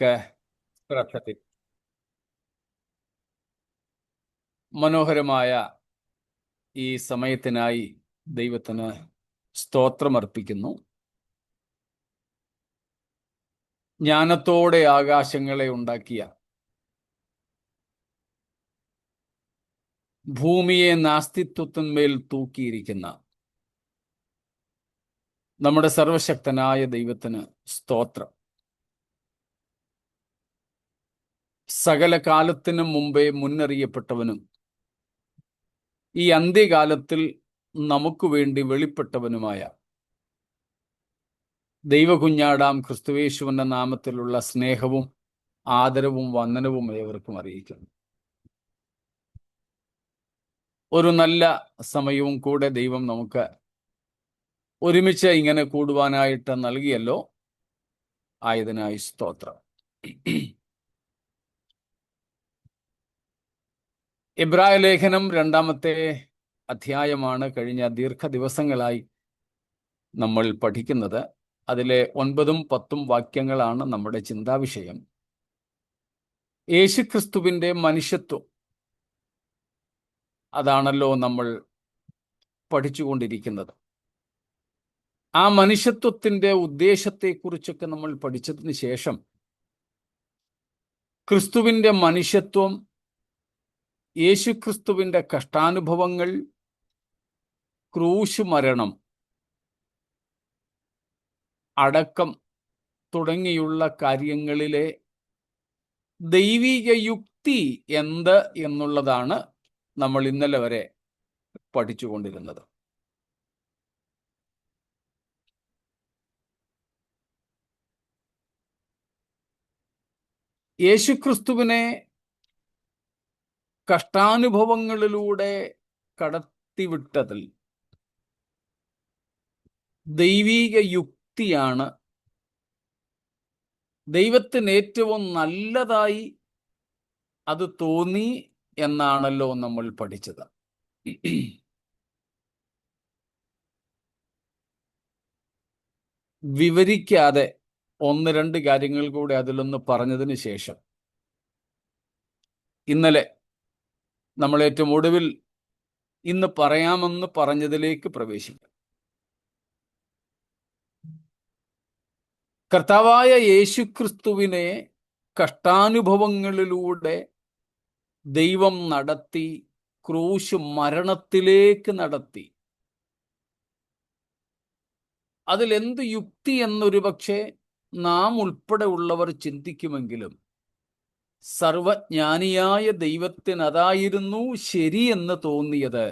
ഒക്കെ ശ്രദ്ധത്തിൽ മനോഹരമായ ഈ സമയത്തിനായി ദൈവത്തിന് സ്തോത്രമർപ്പിക്കുന്നു. ജ്ഞാനത്തോടെ ആകാശങ്ങളെ ഉണ്ടാക്കിയ, ഭൂമിയെ നാസ്തിത്വത്തിന്മേൽ തൂക്കിയിരിക്കുന്ന നമ്മുടെ സർവശക്തനായ ദൈവത്തിന് സ്തോത്രം. സകല കാലത്തിനും മുമ്പേ മുന്നറിയപ്പെട്ടവനും ഈ അന്ത്യകാലത്തിൽ നമുക്ക് വേണ്ടി വെളിപ്പെട്ടവനുമായ ദൈവകുഞ്ഞാടാം ക്രിസ്തുയേശുവിന്റെ നാമത്തിലുള്ള സ്നേഹവും ആദരവും വന്ദനവും ഏവർക്കും അറിയിക്കുന്നു. ഒരു നല്ല സമയവും കൂടെ ദൈവം നമുക്ക് ഒരുമിച്ച് ഇങ്ങനെ കൂടുവാനായിട്ട് നൽകിയല്ലോ. ആയതിനായി സ്തോത്രം. എബ്രായ ലേഖനം 2-ാമത്തെ അധ്യായമാണ് കഴിഞ്ഞ ദീർഘദിവസങ്ങളായി നമ്മൾ പഠിക്കുന്നത്. അതിലെ 9ഉം 10ഉം വാക്യങ്ങളാണ് നമ്മുടെ ചിന്താവിഷയം. യേശുക്രിസ്തുവിന്റെ മനുഷ്യത്വം, അതാണല്ലോ നമ്മൾ പഠിച്ചുകൊണ്ടിരിക്കുന്നത്. ആ മനുഷ്യത്വത്തിന്റെ ഉദ്ദേശത്തെക്കുറിച്ചൊക്കെ നമ്മൾ പഠിച്ചതിന് ശേഷം ക്രിസ്തുവിന്റെ മനുഷ്യത്വം, യേശുക്രിസ്തുവിന്റെ കഷ്ടാനുഭവങ്ങൾ, ക്രൂശ് മരണം, അടക്കം തുടങ്ങിയുള്ള കാര്യങ്ങളിലെ ദൈവിക യുക്തി എന്ത് എന്നുള്ളതാണ് നമ്മൾ ഇന്നലെ വരെ പഠിച്ചുകൊണ്ടിരുന്നത്. യേശുക്രിസ്തുവിനെ കഷ്ടാനുഭവങ്ങളിലൂടെ കടത്തിവിട്ടതിൽ ദൈവിക യുക്തിയാണ് ദൈവത്തിന് ഏറ്റവും നല്ലതായി അത് തോന്നി എന്നാണല്ലോ നമ്മൾ പഠിച്ചത്. വിവരിക്കാതെ 1-2 കാര്യങ്ങൾ കൂടെ അതിലൊന്ന് പറഞ്ഞതിന് ശേഷം ഇന്നലെ നമ്മൾ ഏറ്റവും ഒടുവിൽ ഇന്ന് പറയാമെന്ന് പറഞ്ഞതിലേക്ക് പ്രവേശിക്കാം. കർത്താവായ യേശുക്രിസ്തുവിനെ കഷ്ടാനുഭവങ്ങളിലൂടെ ദൈവം നടത്തി, ക്രൂശ് മരണത്തിലേക്ക് നടത്തി. അതിലെന്ത് യുക്തി എന്നൊരു പക്ഷേ നാം ഉൾപ്പെടെ ഉള്ളവർ ചിന്തിക്കുമെങ്കിലും സർവജ്ഞാനിയായ ദൈവത്തിന് അതായിരുന്നു ശരിയെന്ന് തോന്നിയത്.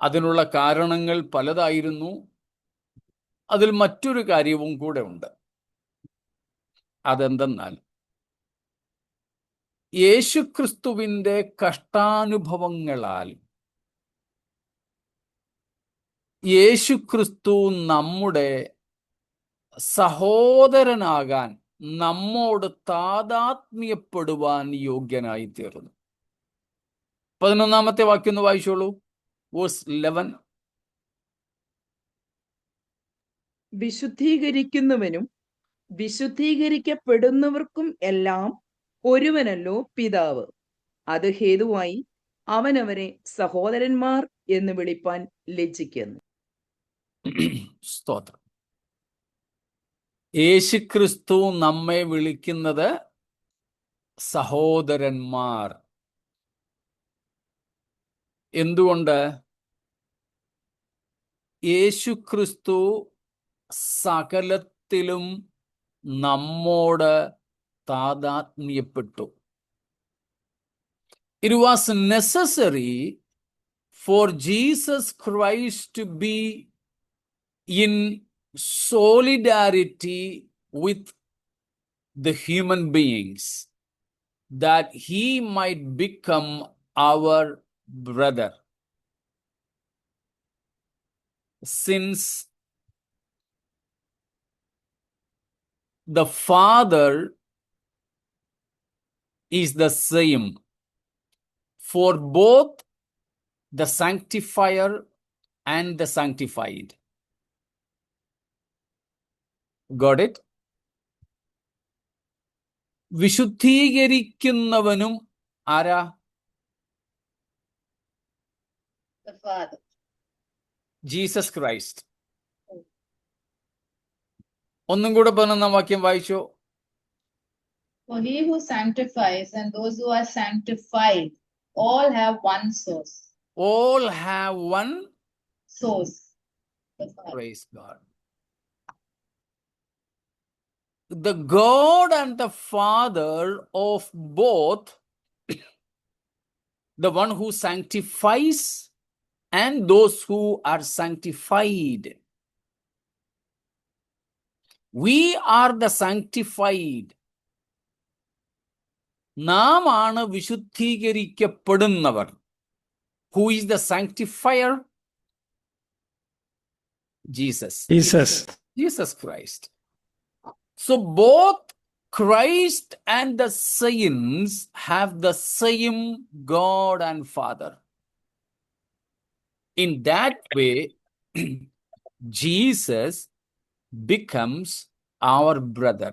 അതിനുള്ള കാരണങ്ങൾ പലതായിരുന്നു. അതിൽ മറ്റൊരു കാര്യവും കൂടെ ഉണ്ട്. അതെന്തെന്നാൽ യേശുക്രിസ്തുവിന്റെ കഷ്ടാനുഭവങ്ങളാൽ യേശുക്രിസ്തു നമ്മുടെ സഹോദരനാകാൻ, നമ്മോട് താദാത്മ്യപ്പെടുവാൻ യോഗ്യനായി തീർന്നു. 11-ാമത്തെ വാക്യം ഒന്ന് വായിച്ചോളൂ. വേഴ്സ് 11. വിശുദ്ധീകരിക്കുന്നവനും വിശുദ്ധീകരിക്കപ്പെടുന്നവർക്കും എല്ലാം ഒരുവനല്ലോ പിതാവ്. അത് ഹേതുവായി അവനവരെ സഹോദരന്മാർ എന്ന് വിളിപ്പാൻ ലജ്ജിക്കുന്നു. സ്തോത്രം. യേശുക്രിസ്തു നമ്മെ വിളിക്കുന്നത് സഹോദരന്മാർ. എന്തുകൊണ്ട്? യേശുക്രിസ്തു സകലത്തിലും നമ്മോട് താദാത്മ്യപ്പെട്ടു. It was necessary for Jesus Christ to be in solidarity with the human beings, that he might become our brother. Since the Father is the same for both the sanctifier and the sanctified. Got it? വിശുദ്ധീകരിക്കുന്നവനും ആരാ? The Father. Jesus Christ. ഒന്നും കൂടെ 11-ാം വാക്യം വായിച്ചോ. For he who sanctifies and those who are sanctified all have one source. All have one Source. The Father. praise God. The God and the Father of both, the one who sanctifies and those who are sanctified. We are the sanctified. നാം ആണ് വിശുദ്ധീകരിക്കപ്പെടുന്നവർ. Who is the sanctifier? Jesus. Jesus Christ. So both Christ and the saints have the same God and Father. In that way, Jesus becomes our brother.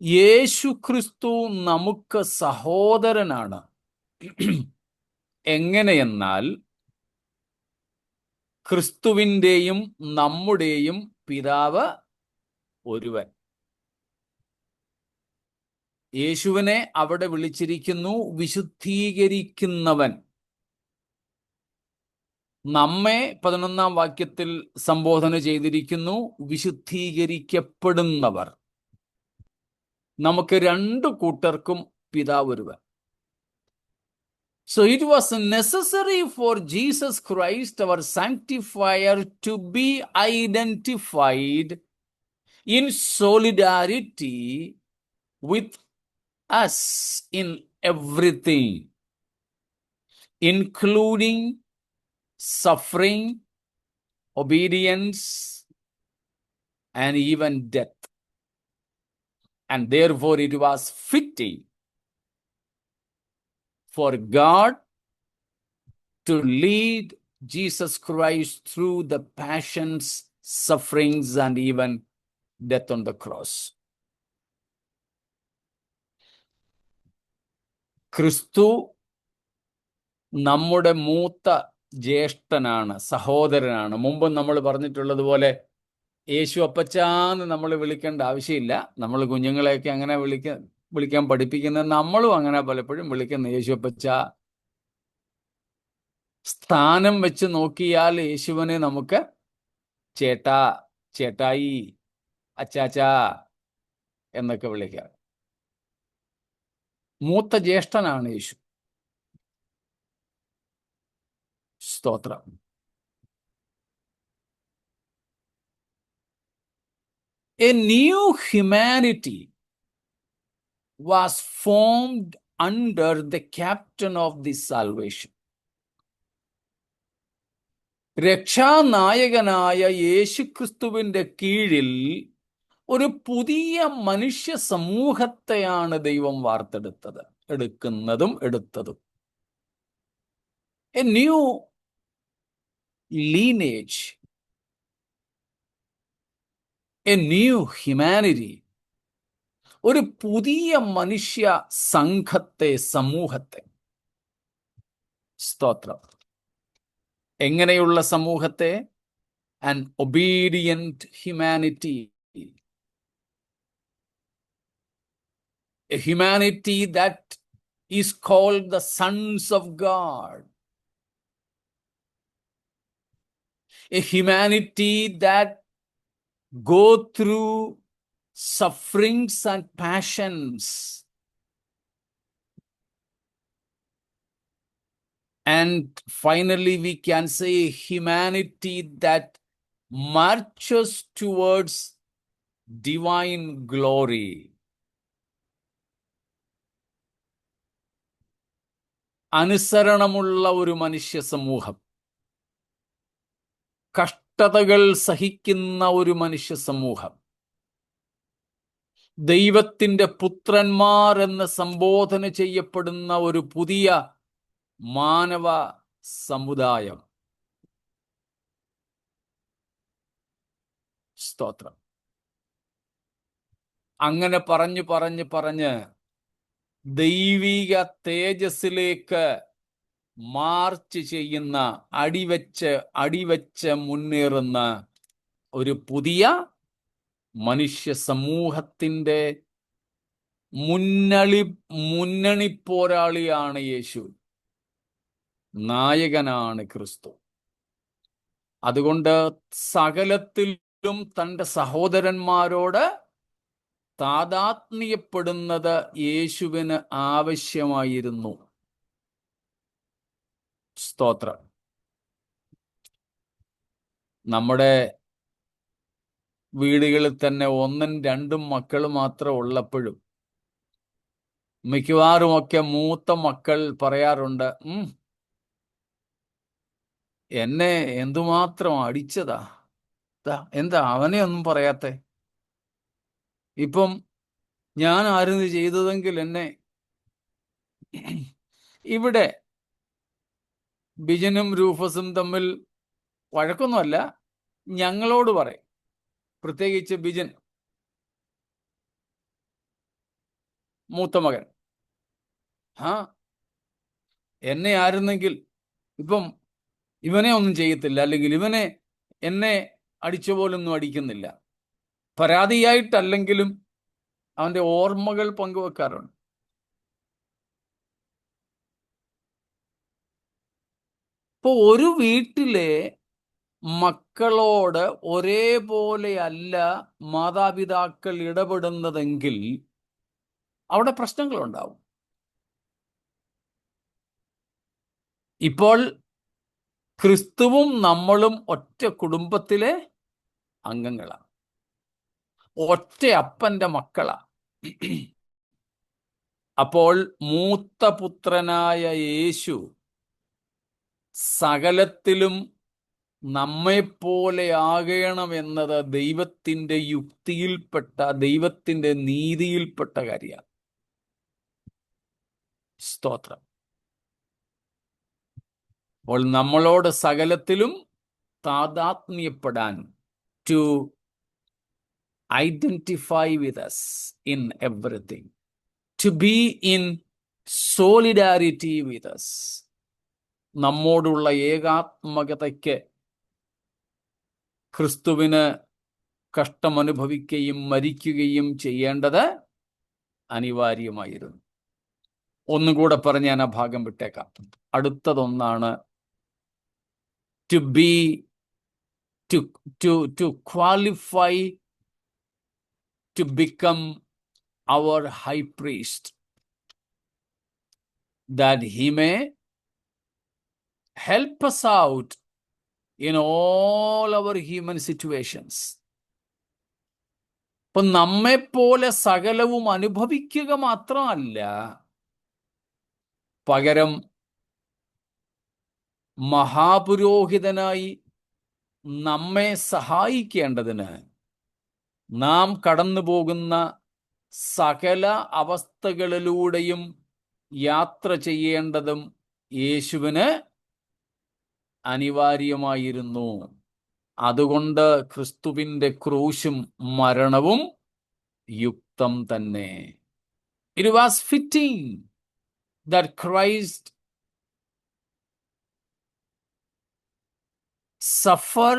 യേശു ക്രിസ്തു നമുക്ക് സഹോദരനാണ്. എങ്ങനെയെന്നാൽ ക്രിസ്തുവിൻ്റെയും നമ്മുടെയും പിതാവ് ഒരുവൻ. യേശുവിനെ അവിടെ വിളിച്ചിരിക്കുന്നു വിശുദ്ധീകരിക്കുന്നവൻ. നമ്മെ 11-ാം വാക്യത്തിൽ സംബോധന ചെയ്തിരിക്കുന്നു വിശുദ്ധീകരിക്കപ്പെടുന്നവർ. നമുക്ക് രണ്ടു കൂട്ടർക്കും പിതാവ് ഒരുവൻ. So it was necessary for Jesus Christ, our sanctifier, to be identified in solidarity with us in everything, including suffering, obedience, and even death. And therefore it was fitting for God to lead Jesus Christ through the passions, sufferings, and even death on the cross. ക്രിസ്തു നമ്മുടെ മൂത്ത ജ്യേഷ്ഠനാണ്, സഹോദരനാണ്. മുമ്പ് നമ്മൾ പറഞ്ഞിട്ടുള്ളതുപോലെ യേശു അപ്പച്ചാന്ന് നമ്മൾ വിളിക്കേണ്ട ആവശ്യമില്ല. നമ്മൾ കുഞ്ഞുങ്ങളെയൊക്കെ അങ്ങനെ വിളിക്കാൻ പഠിപ്പിക്കുന്നത് നമ്മളും അങ്ങനെ പലപ്പോഴും വിളിക്കുന്ന യേശു അപ്പച്ച. സ്ഥാനം വെച്ച് നോക്കിയാൽ യേശുവിനെ നമുക്ക് ചേട്ടാ, ചേട്ടായി, അച്ചാച്ചാ എന്നൊക്കെ വിളിക്കാം. മൂത്ത ജ്യേഷ്ഠനാണ് യേശു. സ്തോത്രം. A new humanity was formed under the captain of this salvation. രക്ഷാനായകനായ യേശുക്രിസ്തുവിന്റെ കീഴിൽ ഒരു പുതിയ മനുഷ്യ സമൂഹത്തെയാണ് ദൈവം എടുത്തതും. A new lineage, a new humanity, ഒരു പുതിയ മനുഷ്യ സമൂഹത്തെ. സ്തോത്രം. എങ്ങനെയുള്ള സമൂഹത്തെ? An obedient humanity. A humanity that is called the sons of God. A humanity that go through sufferings and passions. And finally, we can say humanity that marches towards divine glory. അനുസരണമുള്ള ഒരു മനുഷ്യ സമൂഹം, കഷ്ടതകൾ സഹിക്കുന്ന ഒരു മനുഷ്യ സമൂഹം, ദൈവത്തിന്റെ പുത്രന്മാർ എന്ന് സംബോധന ചെയ്യപ്പെടുന്ന ഒരു പുതിയ മാനവ സമുദായം. സ്തോത്രം. അങ്ങനെ പറഞ്ഞ് ദൈവിക തേജസ്സിലേക്ക് മാർച്ച് ചെയ്യുന്ന, അടിവെച്ച് മുന്നേറുന്ന ഒരു പുതിയ മനുഷ്യ സമൂഹത്തിന്റെ മുന്നണി പോരാളിയാണ് യേശു. നായകനാണ് ക്രിസ്തു. അതുകൊണ്ട് സകലത്തിലും തൻ്റെ സഹോദരന്മാരോട് താദാത്മ്യപ്പെടുന്നത് യേശുവിന് ആവശ്യമായിരുന്നു. സ്തോത്രം. നമ്മുടെ വീടുകളിൽ തന്നെ 1ഉം 2ഉം മക്കൾ മാത്രം ഉള്ളപ്പോഴും മിക്കവാറുമൊക്കെ മൂത്ത മക്കൾ പറയാറുണ്ട്, എന്നെ എന്തുമാത്രം അടിച്ചതാ, എന്താ അവനെ ഒന്നും പറയാത്തെ, ഇപ്പം ഞാൻ ആയിരുന്നു ചെയ്തതെങ്കിൽ എന്നെ. ഇവിടെ ബിജനും രൂഫസും തമ്മിൽ വഴക്കൊന്നുമല്ല, ഞങ്ങളോട് പറയും. പ്രത്യേകിച്ച് ബിജൻ, മൂത്ത മകൻ, എന്നെ ആയിരുന്നെങ്കിൽ ഇപ്പം ഇവനെ ഒന്നും ചെയ്യത്തില്ല, അല്ലെങ്കിൽ ഇവനെ എന്നെ അടിച്ച പോലൊന്നും അടിക്കുന്നില്ല. പരാതിയായിട്ടല്ലെങ്കിലും അവന്റെ ഓർമ്മകൾ പങ്കുവെക്കാറുണ്ട്. ഇപ്പൊ ഒരു വീട്ടിലെ മക്കളോട് ഒരേപോലെയല്ല മാതാപിതാക്കൾ ഇടപെടുന്നതെങ്കിൽ അവിടെ പ്രശ്നങ്ങളുണ്ടാവും. ഇപ്പോൾ ക്രിസ്തുവും നമ്മളും ഒറ്റ കുടുംബത്തിലെ അംഗങ്ങളാണ്, ഒറ്റ അപ്പന്റെ മക്കളാണ്. അപ്പോൾ മൂത്ത പുത്രനായ യേശു സകലത്തിലും നമ്മെപ്പോലെ ആകണമെന്നത് ദൈവത്തിന്റെ യുക്തിയിൽപ്പെട്ട, ദൈവത്തിന്റെ നീതിയിൽപ്പെട്ട കാര്യമാണ്. സ്തോത്രം. അപ്പോൾ നമ്മളോട് സകലത്തിലും താദാത്മ്യപ്പെടാൻ, to identify with us in everything, to be in solidarity with us, നമ്മോടുള്ള ഏകാത്മകതയ്ക്ക് ക്രിസ്തുവിന് കഷ്ടമനുഭവിക്കുകയും മരിക്കുകയും ചെയ്യേണ്ടത് അനിവാര്യമായിരുന്നു. ഒന്നും കൂടെ പറഞ്ഞ് ഞാൻ ആ ഭാഗം വിട്ടേക്കാം. അടുത്തതൊന്നാണ് to qualify to become our high priest, that he may help us out in all our human situations. ഇപ്പൊ നമ്മെപ്പോലെ സകലവും അനുഭവിക്കുക മാത്രമല്ല, പകരം മഹാപുരോഹിതനായി നമ്മെ സഹായിക്കേണ്ടതിന് നാം കടന്നു പോകുന്ന സകല അവസ്ഥകളിലൂടെയും യാത്ര ചെയ്യേണ്ടതും യേശുവിന് അനിവാര്യമായിരുന്നു. അതുകൊണ്ട് ക്രിസ്തുവിന്റെ ക്രൂശും മരണവും യുക്തം തന്നെ. It was fitting that Christ suffer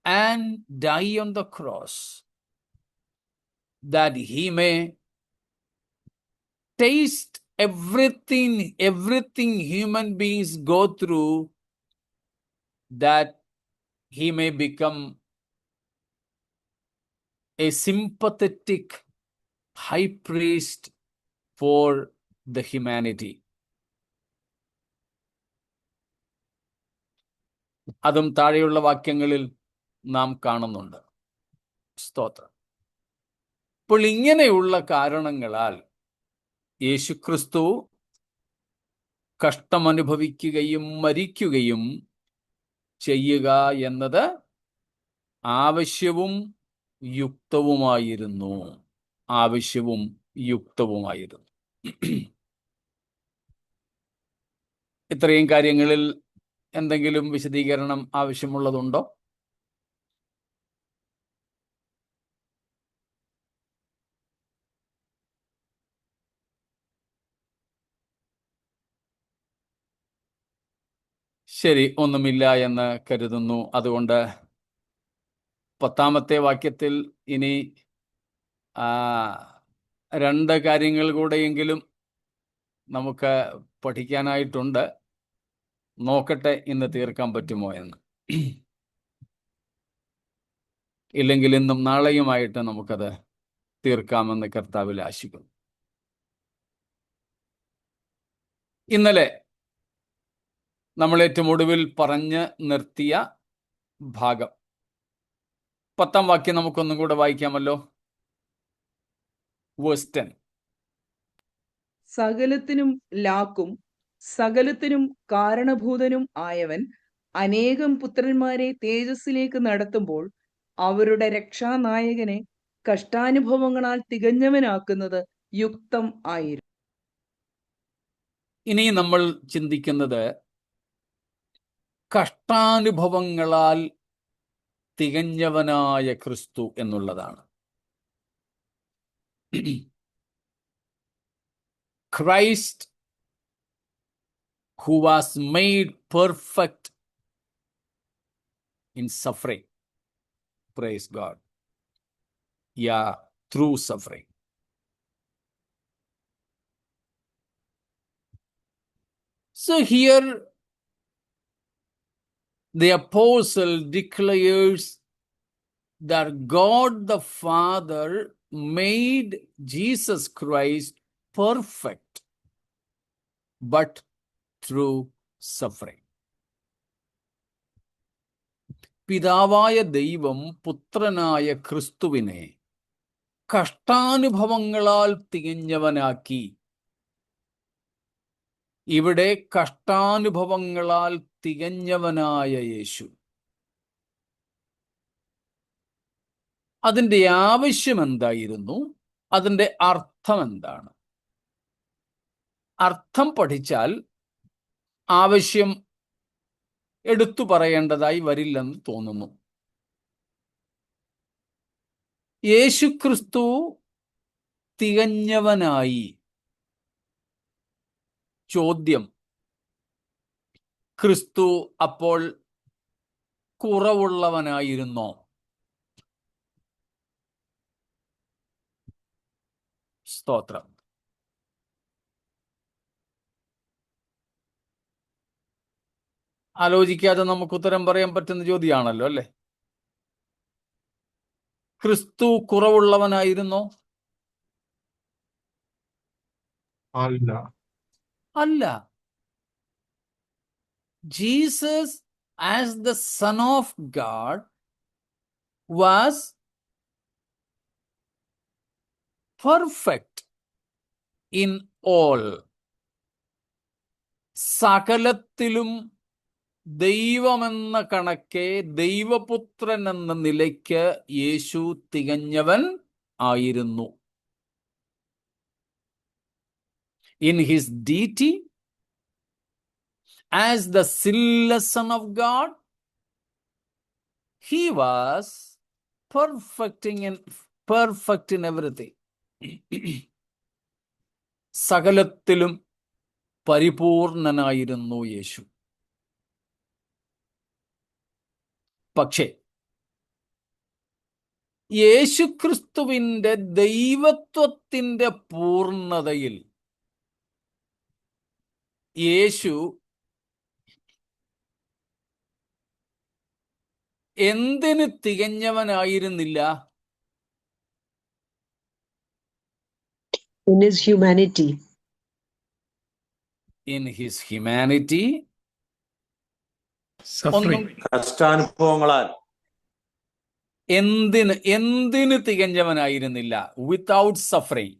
and die on the cross, that he may taste everything human beings go through, that he may become a sympathetic high priest for the humanity. അതും താഴെയുള്ള വാക്യങ്ങളിൽ നാം കാണുന്നുണ്ട്. സ്തോത്രം. അപ്പോൾ ഇങ്ങനെയുള്ള കാരണങ്ങളാൽ യേശുക്രിസ്തു കഷ്ടമനുഭവിക്കുകയും മരിക്കുകയും ചെയ്യുക എന്നത് ആവശ്യവും യുക്തവുമായിരുന്നു. ഇത്രയും കാര്യങ്ങളിൽ എന്തെങ്കിലും വിശദീകരണം ആവശ്യമുള്ളതുണ്ടോ? ശരി, ഒന്നുമില്ല എന്ന് കരുതുന്നു. അതുകൊണ്ട് 10-ാമത്തെ വാക്യത്തിൽ ഇനി 2 കാര്യങ്ങൾ കൂടെയെങ്കിലും നമുക്ക് പഠിക്കാനായിട്ടുണ്ട്. നോക്കട്ടെ ഇന്ന് തീർക്കാൻ പറ്റുമോ എന്ന്. ഇല്ലെങ്കിൽ ഇന്നും നാളെയുമായിട്ട് നമുക്കത് തീർക്കാമെന്ന് കർത്താവിൽ ആശിക്കുന്നു. ഇന്നലെ നമ്മൾ ഏറ്റവും ഒടുവിൽ പറഞ്ഞ് നിർത്തിയ ഭാഗം 10-ാം വാക്യം നമുക്കൊന്നും കൂടെ വായിക്കാമല്ലോ. Verse 10. സകലത്തിനും ലാക്കും സകലത്തിനും കാരണഭൂതനും ആയവൻ അനേകം പുത്രന്മാരെ തേജസ്സിലേക്ക് നടത്തുമ്പോൾ അവരുടെ രക്ഷാനായകനെ കഷ്ടാനുഭവങ്ങളാൽ തികഞ്ഞവനാക്കുന്നത് യുക്തം ആയിരുന്നു. ഇനി നമ്മൾ ചിന്തിക്കുന്നത് കഷ്ടാനുഭവങ്ങളാൽ തികഞ്ഞവനായ ക്രിസ്തു എന്നുള്ളതാണ്. Christ who was made perfect in suffering. Praise God. Yeah, through suffering. So here the apostle declares that God the Father made Jesus Christ perfect, but through suffering. പിതാവായ ദൈവം പുത്രനായ ക്രിസ്തുവിനെ കഷ്ടാനുഭവങ്ങളാൽ തികഞ്ഞവനാക്കി. ഇവിടെ കഷ്ടാനുഭവങ്ങളാൽ തികഞ്ഞവനായ യേശു. അതിൻ്റെ ആവശ്യം എന്തായിരുന്നു? അതിൻ്റെ അർത്ഥം എന്താണ്? അർത്ഥം പഠിച്ചാൽ ആവശ്യം എടുത്തു പറയേണ്ടതായി വരില്ലെന്ന് തോന്നുന്നു. യേശുക്രിസ്തു തികഞ്ഞവനായി. ചോദ്യം: ക്രിസ്തു അപ്പോൾ കുറവുള്ളവനായിരുന്നോ? സ്തോത്രം. ആലോചിക്കാതെ നമുക്ക് ഉത്തരം പറയാൻ പറ്റുന്ന ചോദ്യമാണല്ലോ, അല്ലേ? ക്രിസ്തു കുറവുള്ളവനായിരുന്നോ? അല്ല. അല്ല. Jesus as the son of God was perfect in all. സകലത്തിലും ദൈവമെന്ന കണക്കെ ദൈവപുത്രൻ എന്ന നിലയ്ക്ക് യേശു തികഞ്ഞവൻ ആയിരുന്നു. In his deity, as the sinless Son of God, he was perfect in everything. സകലത്തിലും പരിപൂർണനായിരുന്നു യേശു. പക്ഷേ യേശുക്രിസ്തുവിൻ്റെ ദൈവത്വത്തിൻ്റെ പൂർണ്ണതയിൽ യേശു എന്തിന് തികഞ്ഞവനായിരുന്നില്ല? In his humanity. In his humanity. Suffering. കഷ്ടാനുഭവങ്ങളാൽ. എന്തിന് തികഞ്ഞവനായിരുന്നില്ല? Without suffering.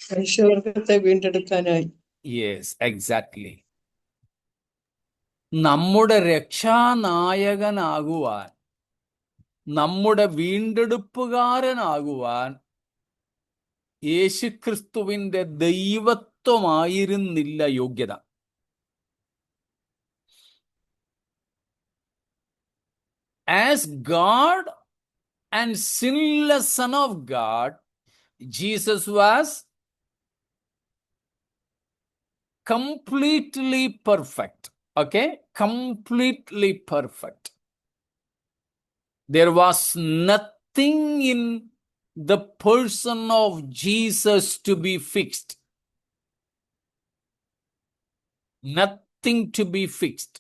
മനുഷ്യവർഗത്തെ വീണ്ടെടുക്കാനായി. Yes, exactly. നമ്മുടെ രക്ഷാനായകനാകുവാൻ, നമ്മുടെ വീണ്ടെടുപ്പുകാരനാകുവാൻ യേശുക്രിസ്തുവിൻ്റെ ദൈവത്വമായിരുന്നില്ല യോഗ്യത. As God and sinless Son of God, Jesus was completely perfect. Okay, completely perfect. There was nothing in the person of Jesus to be fixed. Nothing to be fixed.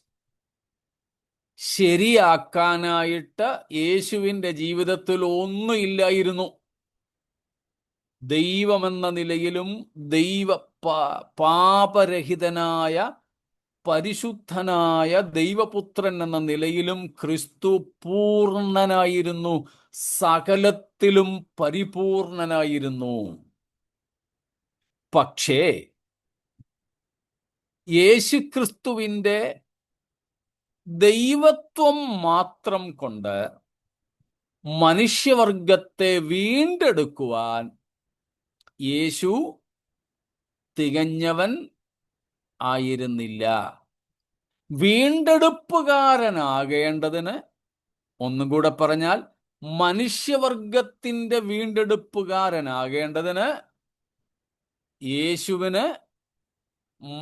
ശരിയാക്കാനായിട്ട് യേശുവിൻ്റെ ജീവിതത്തിൽ ഒന്നുമില്ലായിരുന്നു. ദൈവമെന്ന നിലയിലും പാപരഹിതനായ പരിശുദ്ധനായ ദൈവപുത്രൻ എന്ന നിലയിലും ക്രിസ്തു പൂർണ്ണനായിരുന്നു, സകലത്തിലും പരിപൂർണനായിരുന്നു. പക്ഷേ യേശുക്രിസ്തുവിൻ്റെ ദൈവത്വം മാത്രം കൊണ്ട് മനുഷ്യവർഗത്തെ വീണ്ടെടുക്കുവാൻ യേശു തികഞ്ഞവൻ ആയിരുന്നില്ല. വീണ്ടെടുപ്പുകാരനാകേണ്ടതിന്, ഒന്നും കൂടെ പറഞ്ഞാൽ മനുഷ്യവർഗത്തിൻ്റെ വീണ്ടെടുപ്പുകാരനാകേണ്ടതിന് യേശുവിന്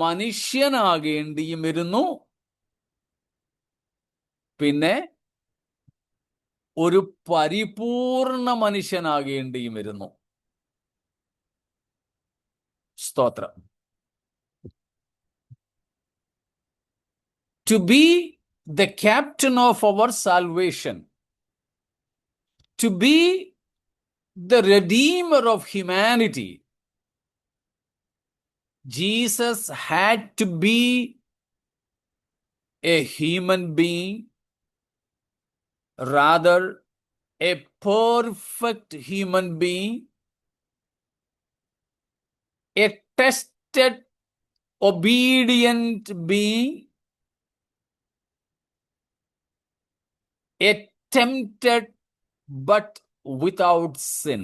മനുഷ്യനാകേണ്ടിയും വരുന്നു. പിന്നെ ഒരു പരിപൂർണ മനുഷ്യനാകേണ്ടിയും വരുന്നു. സ്തോത്രം. To be the captain of our salvation, to be the redeemer of humanity, Jesus had to be a human being, rather a perfect human being, a tested, obedient being, a tempted but without sin.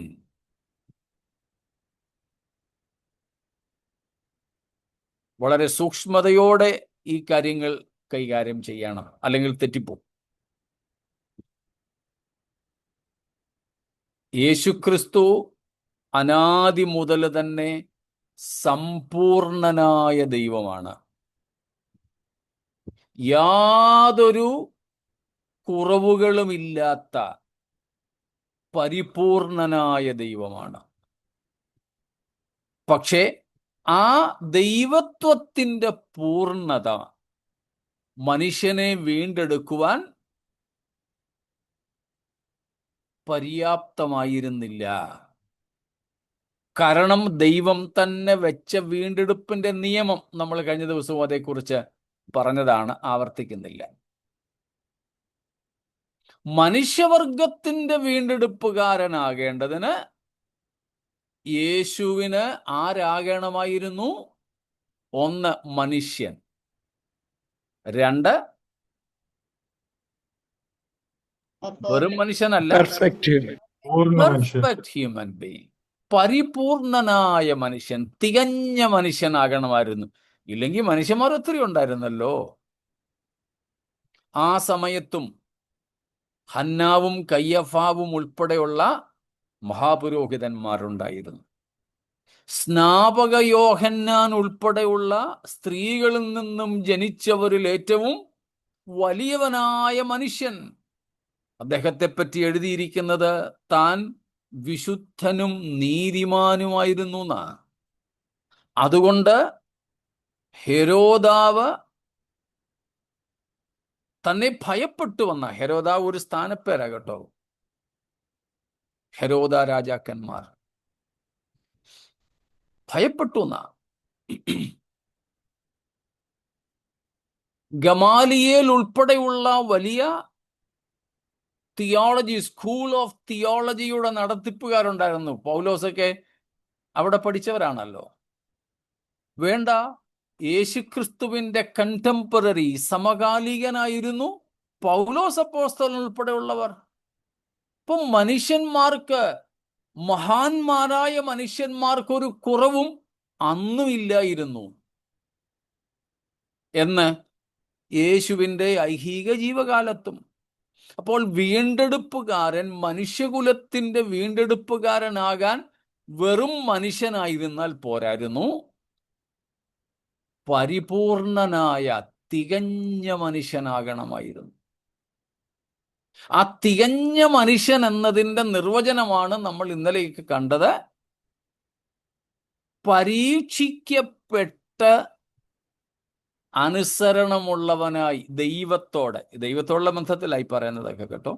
വളരെ സൂക്ഷ്മതയോടെ ഈ കാര്യങ്ങൾ കൈകാര്യം ചെയ്യണം, അല്ലെങ്കിൽ തെറ്റിപ്പോകും. യേശുക്രിസ്തു അനാദി മുതൽ തന്നെ സമ്പൂർണനായ ദൈവമാണ്. യാതൊരു കുറവുകളുമില്ലാത്ത പരിപൂർണനായ ദൈവമാണ്. പക്ഷേ ആ ദൈവത്വത്തിൻ്റെ പൂർണ്ണത മനുഷ്യനെ വീണ്ടെടുക്കുവാൻ പര്യാപ്തമായിരുന്നില്ല. കാരണം ദൈവം തന്നെ വെച്ച വീണ്ടെടുപ്പിന്റെ നിയമം, നമ്മൾ കഴിഞ്ഞ ദിവസവും അതേക്കുറിച്ച് പറഞ്ഞതാണ്, ആവർത്തിക്കുന്നില്ല. മനുഷ്യവർഗത്തിന്റെ വീണ്ടെടുപ്പുകാരനാകേണ്ടതിന് യേശുവിന് ആരാകണമായിരുന്നു? ഒന്ന്, മനുഷ്യൻ. രണ്ട്, വെറും മനുഷ്യനല്ല, പെർഫെക്റ്റ് ഹ്യൂമൻ ബീയിങ്, പരിപൂർണനായ മനുഷ്യൻ, തികഞ്ഞ മനുഷ്യനാകണമായിരുന്നു. ഇല്ലെങ്കിൽ മനുഷ്യന്മാർ ഒത്തിരി ഉണ്ടായിരുന്നല്ലോ. ആ സമയത്തും ഹന്നാവും കയ്യഫാവും ഉൾപ്പെടെയുള്ള മഹാപുരോഹിതന്മാരുണ്ടായിരുന്നു. സ്നാപക യോഹന്നാൻ ഉൾപ്പെടെയുള്ള സ്ത്രീകളിൽ നിന്നും ജനിച്ചവരിൽ ഏറ്റവും വലിയവനായ മനുഷ്യൻ. അദ്ദേഹത്തെ പറ്റി എഴുതിയിരിക്കുന്നത് താൻ വിശുദ്ധനും നീതിമാനുമായിരുന്നു എന്നാണ്. അതുകൊണ്ട് ഹെരോദാവ് തന്നെ ഭയപ്പെട്ടു വന്ന, ഹെരോദാവ് ഒരു സ്ഥാനപ്പേരാ കേട്ടോ, ഹെരോദ രാജാക്കന്മാർ ഭയപ്പെട്ടു എന്നാ. ഗമാലിയേൽ ഉൾപ്പെടെയുള്ള വലിയ തിയോളജി, സ്കൂൾ ഓഫ് തിയോളജിയുടെ നടത്തിപ്പുകാരുണ്ടായിരുന്നു. പൗലോസൊക്കെ അവിടെ പഠിച്ചവരാണല്ലോ. വേണ്ട, യേശുക്രിസ്തുവിന്റെ കണ്ടംപററി, സമകാലികനായിരുന്നു പൗലോസ് അപ്പോസ്തലൻ ഉൾപ്പെടെയുള്ളവർ. ഇപ്പം മനുഷ്യന്മാർക്ക്, മഹാന്മാരായ മനുഷ്യന്മാർക്കൊരു കുറവും അന്നുമില്ലായിരുന്നു എന്ന് യേശുവിൻ്റെ ഐഹിക ജീവകാലത്തും. അപ്പോൾ വീണ്ടെടുപ്പുകാരൻ, മനുഷ്യകുലത്തിന്റെ വീണ്ടെടുപ്പുകാരനാകാൻ വെറും മനുഷ്യനായിരുന്നാൽ പോരായിരുന്നു, പരിപൂർണനായ, തികഞ്ഞ മനുഷ്യനാകണമായിരുന്നു. ആ തികഞ്ഞ മനുഷ്യൻ എന്നതിൻ്റെ നിർവചനമാണ് നമ്മൾ ഇന്നലെയൊക്കെ കണ്ടത്. പരീക്ഷിക്കപ്പെട്ട് അനുസരണമുള്ളവനായി ദൈവത്തോടുള്ള ബന്ധത്തിലായി പറയുന്നതൊക്കെ കേട്ടോ.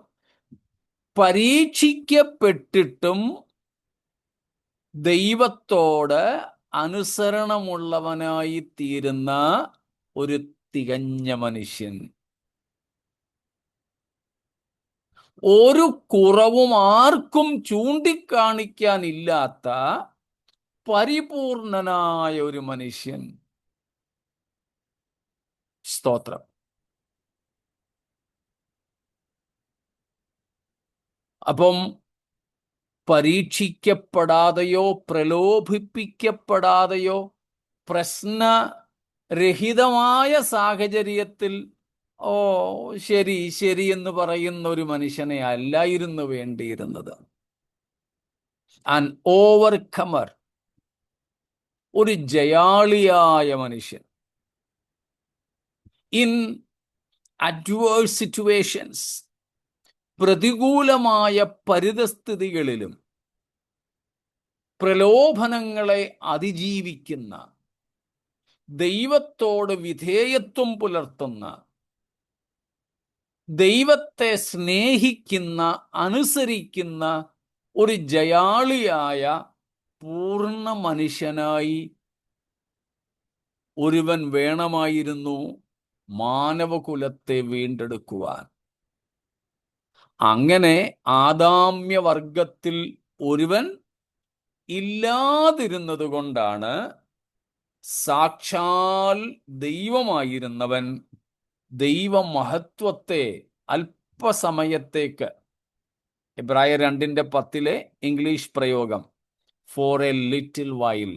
പരീക്ഷിക്കപ്പെട്ടിട്ടും ദൈവത്തോട് അനുസരണമുള്ളവനായി തീരുന്ന ഒരു തികഞ്ഞ മനുഷ്യൻ. ഒരു കുറവും ആർക്കും ചൂണ്ടിക്കാണിക്കാനില്ലാത്ത പരിപൂർണനായ ഒരു മനുഷ്യൻ. സ്തോത്രം. അപ്പം പരീക്ഷിക്കപ്പെടാതെയോ പ്രലോഭിപ്പിക്കപ്പെടാതെയോ പ്രശ്നരഹിതമായ സാഹചര്യത്തിൽ ശരി ശരി എന്ന് പറയുന്ന ഒരു മനുഷ്യനെ അല്ലായിരുന്നു വേണ്ടിയിരുന്നത്. ആൻ ഓവർകമർ, ഒരു ജയാളിയായ മനുഷ്യൻ. ഇൻ അഡ്വേഴ്സ് സിറ്റുവേഷൻസ്, പ്രതികൂലമായ പരിതസ്ഥിതികളിലും പ്രലോഭനങ്ങളെ അതിജീവിക്കുന്ന, ദൈവത്തോട് വിധേയത്വം പുലർത്തുന്ന, ദൈവത്തെ സ്നേഹിക്കുന്ന, അനുസരിക്കുന്ന ഒരു ജയാളിയായ പൂർണ്ണ മനുഷ്യനായി ഒരുവൻ വേണമായിരുന്നു മാനവകുലത്തെ വീണ്ടെടുക്കുവാൻ. അങ്ങനെ ആദാമ്യവർഗത്തിൽ ഒരുവൻ ഇല്ലാതിരുന്നത് കൊണ്ടാണ് സാക്ഷാൽ ദൈവമായിരുന്നവൻ ദൈവമഹത്വത്തെ അല്പസമയത്തേക്ക്, എബ്രായർ 2:10 ഇംഗ്ലീഷ് പ്രയോഗം, ഫോർ എ ലിറ്റിൽ വൈൽ,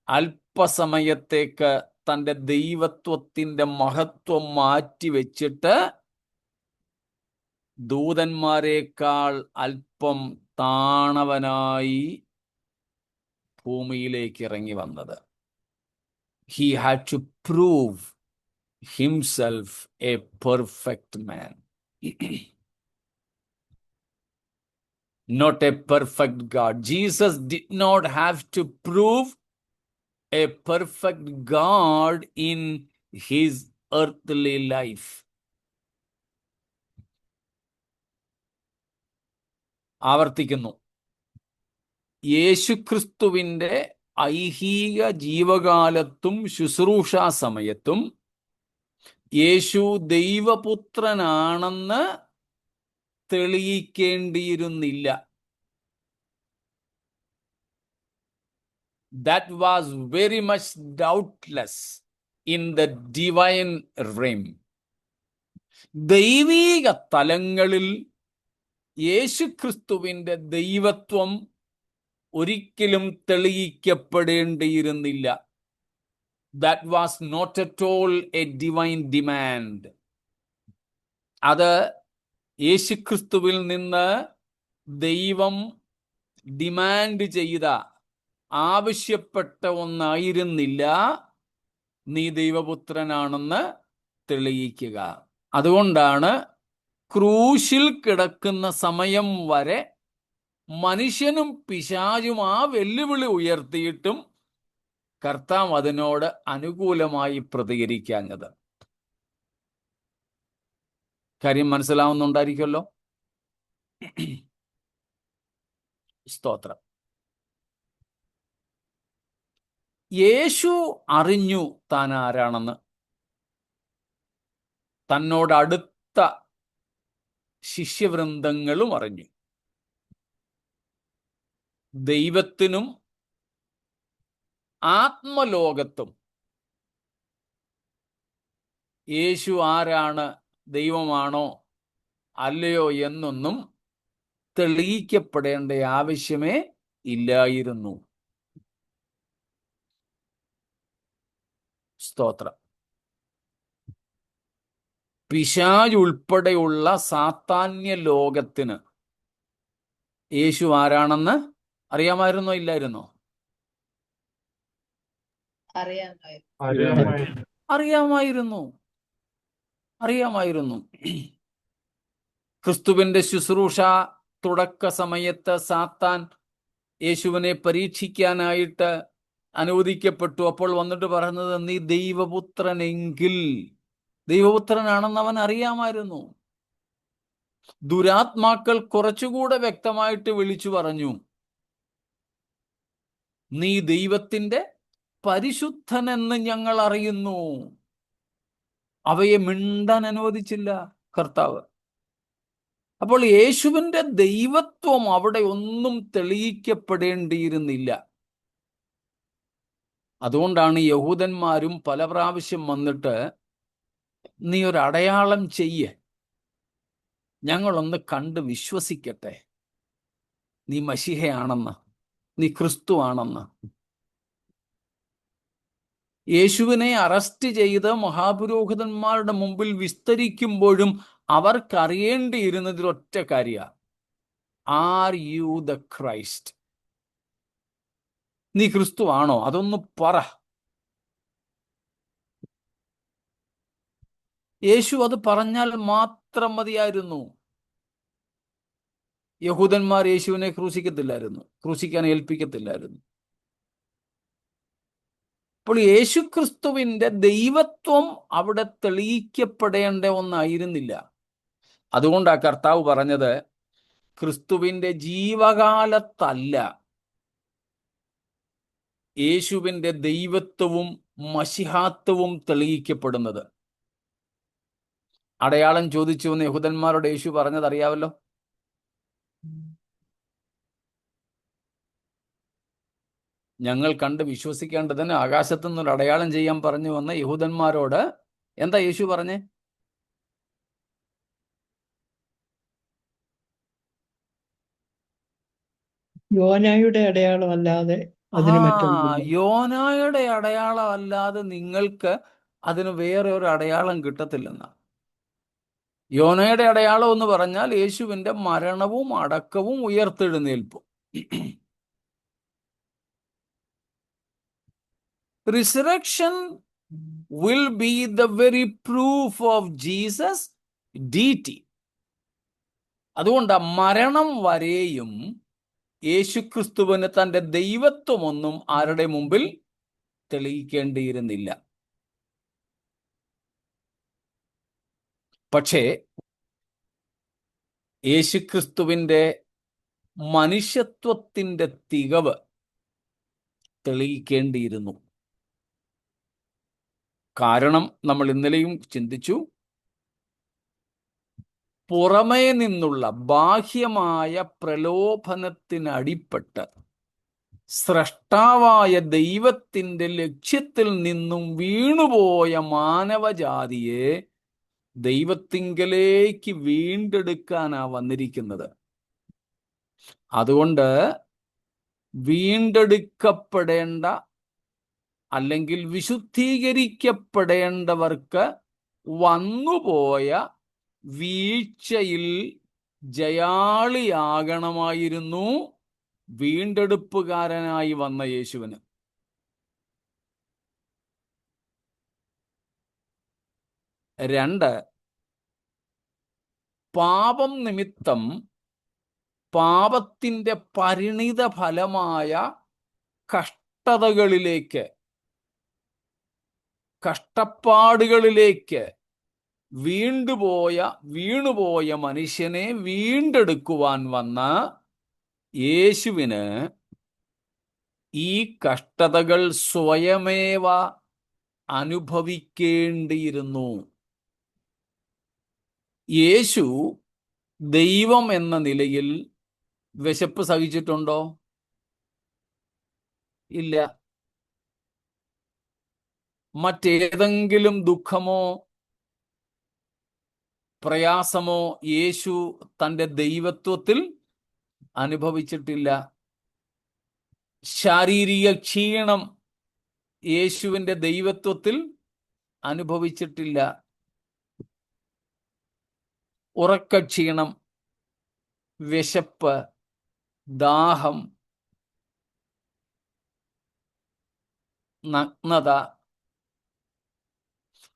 അല്പസമയത്തേക്ക് തൻ്റെ ദൈവത്വത്തിൻ്റെ മഹത്വം മാറ്റിവെച്ചിട്ട് ദൂതന്മാരെക്കാൾ അല്പം താണവനായി ഭൂമിയിലേക്ക് ഇറങ്ങി വന്നത്. He had to prove himself a perfect man. Not a perfect God. Jesus did not have to prove a perfect God in his earthly life. ആവർത്തിക്കുന്നു, യേശുക്രിസ്തുവിൻ്റെ ഐഹിക ജീവകാലത്തും ശുശ്രൂഷാ സമയത്തും യേശു ദൈവപുത്രനാണെന്ന് തെളിയിക്കേണ്ടിയിരുന്നില്ല. That was very much doubtless in the divine realm. ദൈവീക തലങ്ങളിൽ യേശുക്രിസ്തുവിൻ്റെ ദൈവത്വം ഒരിക്കലും തെളിയിക്കപ്പെടേണ്ടിയിരുന്നില്ല. That was not at all a divine demand. അത് യേശുക്രിസ്തുവിൽ നിന്ന് ദൈവം ഡിമാൻഡ് ചെയ്ത, ആവശ്യപ്പെട്ട ഒന്നായിരുന്നില്ല നീ ദൈവപുത്രനാണെന്ന് തെളിയിക്കുക. അതുകൊണ്ടാണ് ക്രൂശിൽ കിടക്കുന്ന സമയം വരെ മനുഷ്യനും പിശാചും ആ വെല്ലുവിളി ഉയർത്തിയിട്ടും കർത്താവ് അതിനോട് അനുകൂലമായി പ്രതികരിക്കാഞ്ഞത്. കാര്യം മനസ്സിലാവുന്നുണ്ടായിരിക്കുമല്ലോ. സ്തോത്രം. യേശു അറിഞ്ഞു താൻ ആരാണെന്ന്. തന്നോട് അടുത്ത ശിഷ്യവൃന്ദങ്ങളും അറിഞ്ഞു. ദൈവത്തിനും ആത്മലോകത്തും യേശു ആരാണ്, ദൈവമാണോ അല്ലയോ എന്നൊന്നും തെളിയിക്കപ്പെടേണ്ട ആവശ്യമേ ഇല്ലായിരുന്നു. സ്തോത്രം. പിശാച് ഉൾപ്പെടെയുള്ള സാത്താന്യ ലോകത്തിന് യേശു ആരാണെന്ന് അറിയാമായിരുന്നോ ഇല്ലായിരുന്നോ? അറിയാമായിരുന്നു. അറിയാമായിരുന്നു. അറിയാമായിരുന്നു. അറിയാമായിരുന്നു. ക്രിസ്തുവിന്റെ ശുശ്രൂഷ തുടക്ക സമയത്ത് സാത്താൻ യേശുവിനെ പരീക്ഷിക്കാനായിട്ട് അനുവദിക്കപ്പെട്ടു. അപ്പോൾ വന്നിട്ട് പറയുന്നത്, നീ ദൈവപുത്രനെങ്കിൽ, ദൈവപുത്രനാണെന്ന് അവൻ അറിയാമായിരുന്നു. ദുരാത്മാക്കൾ കുറച്ചുകൂടെ വ്യക്തമായിട്ട് വിളിച്ചു പറഞ്ഞു, നീ ദൈവത്തിന്റെ പരിശുദ്ധനെന്ന് ഞങ്ങൾ അറിയുന്നു. അവയെ മിണ്ടാൻ അനുവദിച്ചില്ല കർത്താവ്. അപ്പോൾ യേശുവിന്റെ ദൈവത്വം അവിടെ ഒന്നും തെളിയിക്കപ്പെടേണ്ടിയിരുന്നില്ല. അതുകൊണ്ടാണ് യഹൂദന്മാരും പല പ്രാവശ്യം വന്നിട്ട്, നീ ഒരു അടയാളം ചെയ്യ്, ഞങ്ങളൊന്ന് കണ്ട് വിശ്വസിക്കട്ടെ, നീ മശിഹയാണെന്ന്, നീ ക്രിസ്തു ആണെന്ന്. യേശുവിനെ അറസ്റ്റ് ചെയ്ത് മഹാപുരോഹിതന്മാരുടെ മുമ്പിൽ വിസ്തരിക്കുമ്പോഴും അവർക്കറിയേണ്ടിയിരുന്നതിൽ ഒറ്റ കാര്യ, ആർ യു ദ ക്രൈസ്റ്റ്? നീ ക്രിസ്തു ആണോ? അതൊന്ന് പറ. യേശു അത് പറഞ്ഞാൽ മാത്രം മതിയായിരുന്നു. യഹൂദന്മാർ യേശുവിനെ ക്രൂശിക്കാൻ ഏൽപ്പിക്കത്തില്ലായിരുന്നു. അപ്പോൾ യേശുക്രിസ്തുവിന്റെ ദൈവത്വം അവിടെ തെളിയിക്കപ്പെടേണ്ട ഒന്നായിരുന്നില്ല. അതുകൊണ്ടാണ് കർത്താവ് പറഞ്ഞത്, ക്രിസ്തുവിന്റെ ജീവകാലത്തല്ല യേശുവിന്റെ ദൈവത്വവും മശിഹാത്വവും തെളിയിക്കപ്പെടുന്നത്. അടയാളം ചോദിച്ചു എന്ന് യഹൂദന്മാരോട് യേശു പറഞ്ഞത് അറിയാമല്ലോ. ഞങ്ങൾ കണ്ട് വിശ്വസിക്കേണ്ടതിന് ആകാശത്തു നിന്നൊരു അടയാളം ചെയ്യാൻ പറഞ്ഞു വന്ന യഹൂദന്മാരോട് എന്താ യേശു പറഞ്ഞേ? യോനായുടെ അടയാളമല്ലാതെ അതിന് മറ്റൊന്നില്ല. യോനായുടെ അടയാളം അല്ലാതെ നിങ്ങൾക്ക് അതിന് വേറെ ഒരു അടയാളം കിട്ടത്തില്ലെന്ന. യോനയുടെ അടയാളം എന്ന് പറഞ്ഞാൽ യേശുവിന്റെ മരണവും അടക്കവും ഉയർത്തെഴുന്നേൽപ്പും. Resurrection will be the very proof of Jesus' deity. അതുകൊണ്ട് മരണം വരെയും യേശുക്രിസ്തുവിന് തന്റെ ദൈവത്വമൊന്നും ആരുടെ മുമ്പിൽ തെളിയിക്കേണ്ടിയിരുന്നില്ല. പക്ഷേ യേശുക്രിസ്തുവിന്റെ മനുഷ്യത്വത്തിന്റെ തികവ് തെളിയിക്കേണ്ടിയിരുന്നു. കാരണം നമ്മൾ ഇന്നലെയും ചിന്തിച്ചു, പുറമേ നിന്നുള്ള ബാഹ്യമായ പ്രലോഭനത്തിനടിപ്പെട്ട് സ്രഷ്ടാവായ ദൈവത്തിന്റെ ലക്ഷ്യത്തിൽ നിന്നും വീണുപോയ മാനവജാതിയെ ദൈവത്തിങ്കലേക്ക് വീണ്ടെടുക്കാനാ വന്നിരിക്കുന്നത്. അതുകൊണ്ട് വീണ്ടെടുക്കപ്പെടേണ്ട അല്ലെങ്കിൽ വിശുദ്ധീകരിക്കപ്പെടേണ്ടവർക്ക് വന്നുപോയ വീഴ്ചയിൽ ജയാളിയാകണമായിരുന്നു വീണ്ടെടുപ്പുകാരനായി വന്ന യേശുവിന്. രണ്ട്, പാപം നിമിത്തം പാപത്തിന്റെ പരിണിത ഫലമായ കഷ്ടപ്പാടുകളിലേക്ക് വീണുപോയ മനുഷ്യനെ വീണ്ടെടുക്കുവാൻ വന്ന യേശുവിന് ഈ കഷ്ടതകൾ സ്വയമേവ അനുഭവിക്കേണ്ടിയിരുന്നു. യേശു ദൈവം എന്ന നിലയിൽ വിശപ്പ് സഹിച്ചിട്ടുണ്ടോ? ഇല്ല. മറ്റേതെങ്കിലും ദുഃഖമോ പ്രയാസമോ യേശു തൻ്റെ ദൈവത്വത്തിൽ അനുഭവിച്ചിട്ടില്ല. ശാരീരിക ക്ഷീണം യേശുവിൻ്റെ ദൈവത്വത്തിൽ അനുഭവിച്ചിട്ടില്ല. ഉറക്കക്ഷീണം, വിശപ്പ്, ദാഹം, നഗ്നത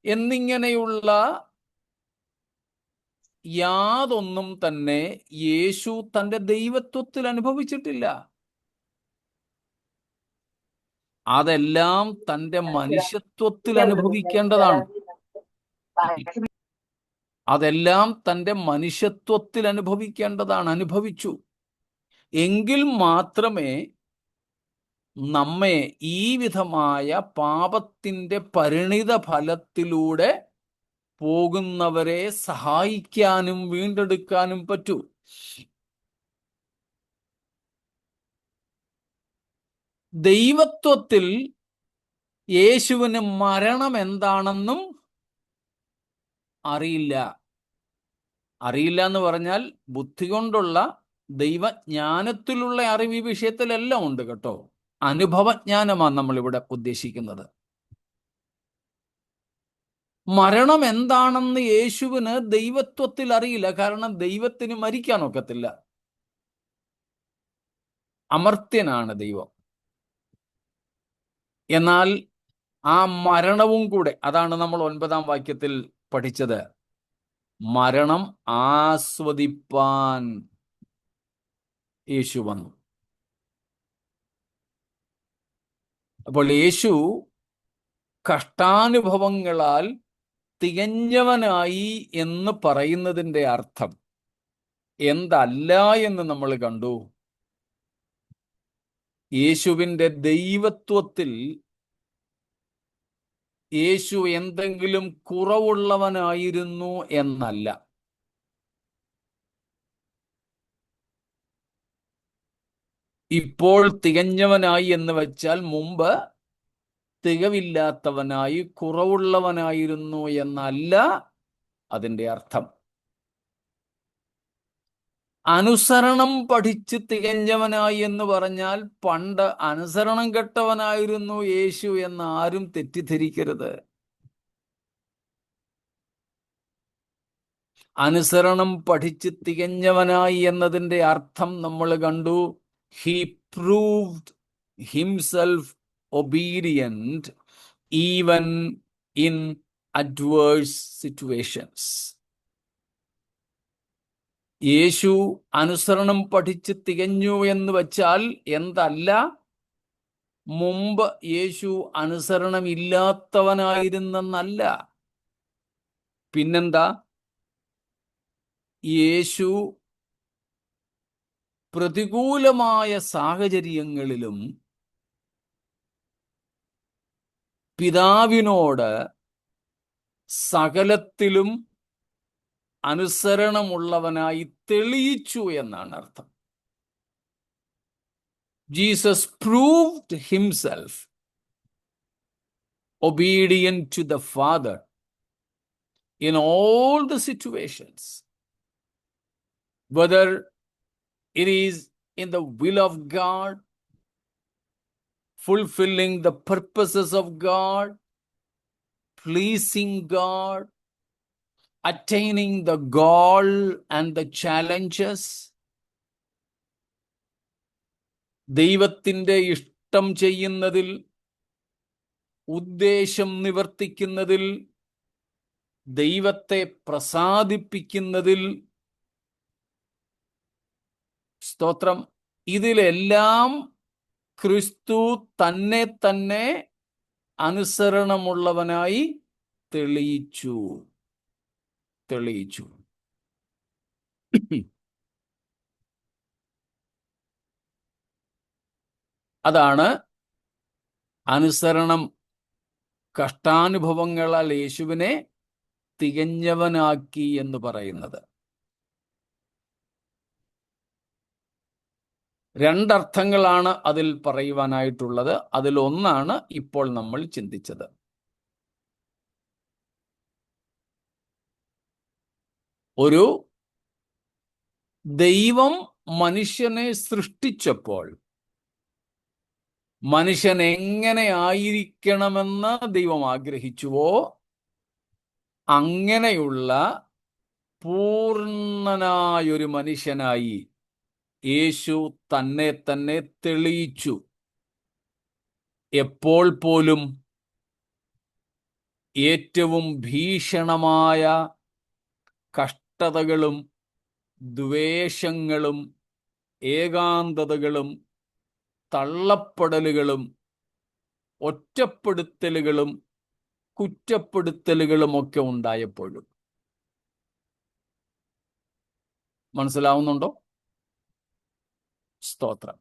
എന്നിങ്ങനെയുള്ള യാതൊന്നും തന്നെ യേശു തൻ്റെ ദൈവത്വത്തിൽ അനുഭവിച്ചിട്ടില്ല. അതെല്ലാം തൻ്റെ മനുഷ്യത്വത്തിൽ അനുഭവിക്കേണ്ടതാണ്. അതെല്ലാം തൻ്റെ മനുഷ്യത്വത്തിൽ അനുഭവിച്ചു. എങ്കിൽ മാത്രമേ നമ്മെ ഈ വിധമായ പാപത്തിൻ്റെ പരിണിത ഫലത്തിലൂടെ പോകുന്നവരെ സഹായിക്കാനും വീണ്ടെടുക്കാനും പറ്റൂ. ദൈവത്വത്തിൽ യേശുവിന് മരണം എന്താണെന്നും അറിയില്ല എന്ന് പറഞ്ഞാൽ ബുദ്ധി കൊണ്ടുള്ള ദൈവജ്ഞാനത്തിലുള്ള അറിവ് ഈ വിഷയത്തിലെല്ലാം ഉണ്ട് കേട്ടോ. അനുഭവജ്ഞാനമാണ് നമ്മളിവിടെ ഉദ്ദേശിക്കുന്നത്. മരണം എന്താണെന്ന് യേശുവിന് ദൈവത്വത്തിൽ അറിയില്ല. കാരണം ദൈവത്തിന് മരിക്കാനൊക്കത്തില്ല. അമർത്യനാണ് ദൈവം. എന്നാൽ ആ മരണവും കൂടെ, അതാണ് നമ്മൾ 9-ാം വാക്യത്തിൽ പഠിച്ചത്, മരണം ആസ്വദിപ്പാൻ യേശു വന്നു. അപ്പോൾ യേശു കഷ്ടാനുഭവങ്ങളാൽ തികഞ്ഞവനായി എന്ന് പറയുന്നതിൻ്റെ അർത്ഥം എന്തല്ല എന്ന് നമ്മൾ കണ്ടു. യേശുവിൻ്റെ ദൈവത്വത്തിൽ യേശു എന്തെങ്കിലും കുറവുള്ളവനായിരുന്നു എന്നല്ല. ഇപ്പോൾ തികഞ്ഞവനായി എന്ന് വെച്ചാൽ മുമ്പ് തികവില്ലാത്തവനായി കുറവുള്ളവനായിരുന്നു എന്നല്ല അതിൻ്റെ അർത്ഥം. അനുസരണം പഠിച്ച് തികഞ്ഞവനായി എന്ന് പറഞ്ഞാൽ പണ്ട് അനുസരണം കെട്ടവനായിരുന്നു യേശു എന്ന് ആരും തെറ്റിദ്ധരിക്കരുത്. അനുസരണം പഠിച്ച് തികഞ്ഞവനായി എന്നതിൻ്റെ അർത്ഥം നമ്മൾ കണ്ടു. He proved himself obedient even in adverse situations. യേശു അനുസരണം പഠിച്ച് തികഞ്ഞു എന്ന് വച്ചാൽ എന്തല്ല, മുമ്പ് യേശു അനുസരണം ഇല്ലാത്തവനായിരുന്നെന്നല്ല. പിന്നെന്താ? യേശു പ്രതികൂലമായ സാഹചര്യങ്ങളിലും പിതാവിനോട് സകലത്തിലും അനുസരണമുള്ളവനായി തെളിയിച്ചു എന്നാണ് അർത്ഥം. Jesus proved himself obedient to the Father in all the situations, whether it is in the will of God, fulfilling the purposes of God, pleasing God, attaining the goal and the challenges. ദൈവത്തിൻ്റെ ഇഷ്ടം ചെയ്യുന്നതിൽ, ഉദ്ദേശം നിവർത്തിക്കുന്നതിൽ, ദൈവത്തെ പ്രസാദിപ്പിക്കുന്നതിൽ, സ്തോത്രം, ഇതിലെല്ലാം ക്രിസ്തു തന്നെ അനുസരണമുള്ളവനായി തെളിയിച്ചു. അതാണ് അനുസരണം കഷ്ടാനുഭവങ്ങളാൽ യേശുവിനെ തികഞ്ഞവനാക്കി എന്ന് പറയുന്നത്. രണ്ടർത്ഥങ്ങളാണ് അതിൽ പറയുവാനായിട്ടുള്ളത്. അതിലൊന്നാണ് ഇപ്പോൾ നമ്മൾ ചിന്തിച്ചത്. ഒരു ദൈവം മനുഷ്യനെ സൃഷ്ടിച്ചപ്പോൾ മനുഷ്യൻ എങ്ങനെ ആയിരിക്കണമെന്ന് ദൈവം ആഗ്രഹിച്ചുവോ അങ്ങനെയുള്ള പൂർണ്ണനായൊരു മനുഷ്യനായി യേശു തന്നെ തെളിയിച്ചു. എപ്പോൾ പോലും ഏറ്റവും ഭീഷണമായ കഷ്ടതകളും ദ്വേഷങ്ങളും ഏകാന്തതകളും തള്ളപ്പെടലുകളും ഒറ്റപ്പെടുത്തലുകളും കുറ്റപ്പെടുത്തലുകളുമൊക്കെ ഉണ്ടായപ്പോഴും. മനസ്സിലാവുന്നുണ്ടോ? സ്തോത്രം.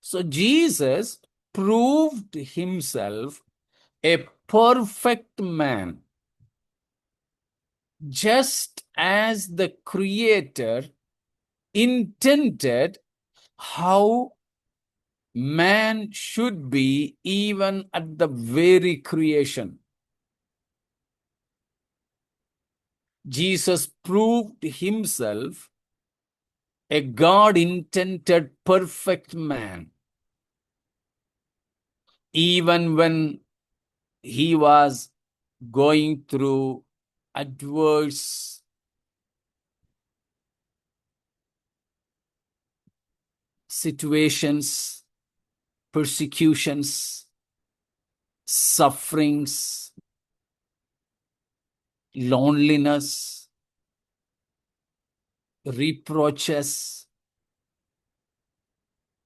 So Jesus proved himself a perfect man, just as the Creator intended how man should be even at the very creation. Jesus proved himself a God-intended perfect man, even when he was going through adverse situations, persecutions, sufferings, loneliness, reproaches,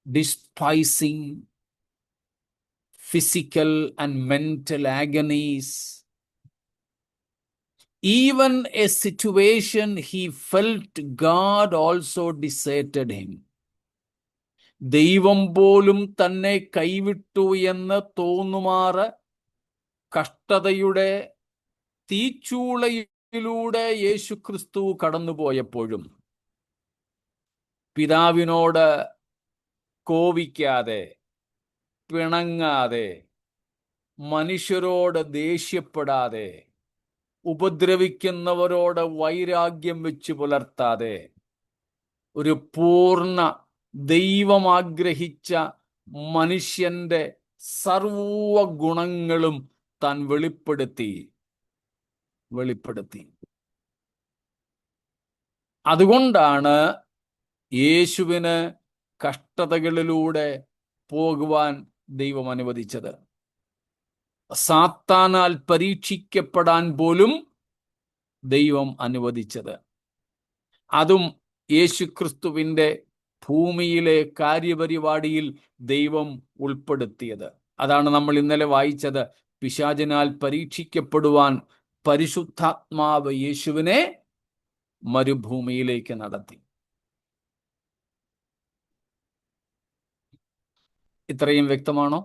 despising, physical and mental agonies, even a situation he felt God also deserted him. ദൈവം പോലും തന്നെ കൈവിട്ടു എന്ന് തോന്നുമാറ് കഷ്ടതയുടെ തീച്ചൂളയിലൂടെ യേശുക്രിസ്തു കടന്നുപോയപ്പോഴും പിതാവിനോട് കോപിക്കാതെ, പിണങ്ങാതെ, മനുഷ്യരോട് ദേഷ്യപ്പെടാതെ, ഉപദ്രവിക്കുന്നവരോട് വൈരാഗ്യം വെച്ച് പുലർത്താതെ, ഒരു പൂർണ്ണ ദൈവം ആഗ്രഹിച്ച മനുഷ്യന്റെ സർവ ഗുണങ്ങളും താൻ വെളിപ്പെടുത്തി. അതുകൊണ്ടാണ് യേശുവിന് കഷ്ടതകളിലൂടെ പോകുവാൻ ദൈവം അനുവദിച്ചത്. സാത്താനാൽ പരീക്ഷിക്കപ്പെടാൻ പോലും ദൈവം അനുവദിച്ചത്. അതും യേശുക്രിസ്തുവിന്റെ ഭൂമിയിലെ കാര്യപരിപാടിയിൽ ദൈവം ഉൾപ്പെടുത്തിയത്. അതാണ് നമ്മൾ ഇന്നലെ വായിച്ചത്. പിശാചിനാൽ പരീക്ഷിക്കപ്പെടുവാൻ പരിശുദ്ധാത്മാവ് യേശുവിനെ മരുഭൂമിയിലേക്ക് നടത്തി. ഇത്രയും വ്യക്തമാണോ?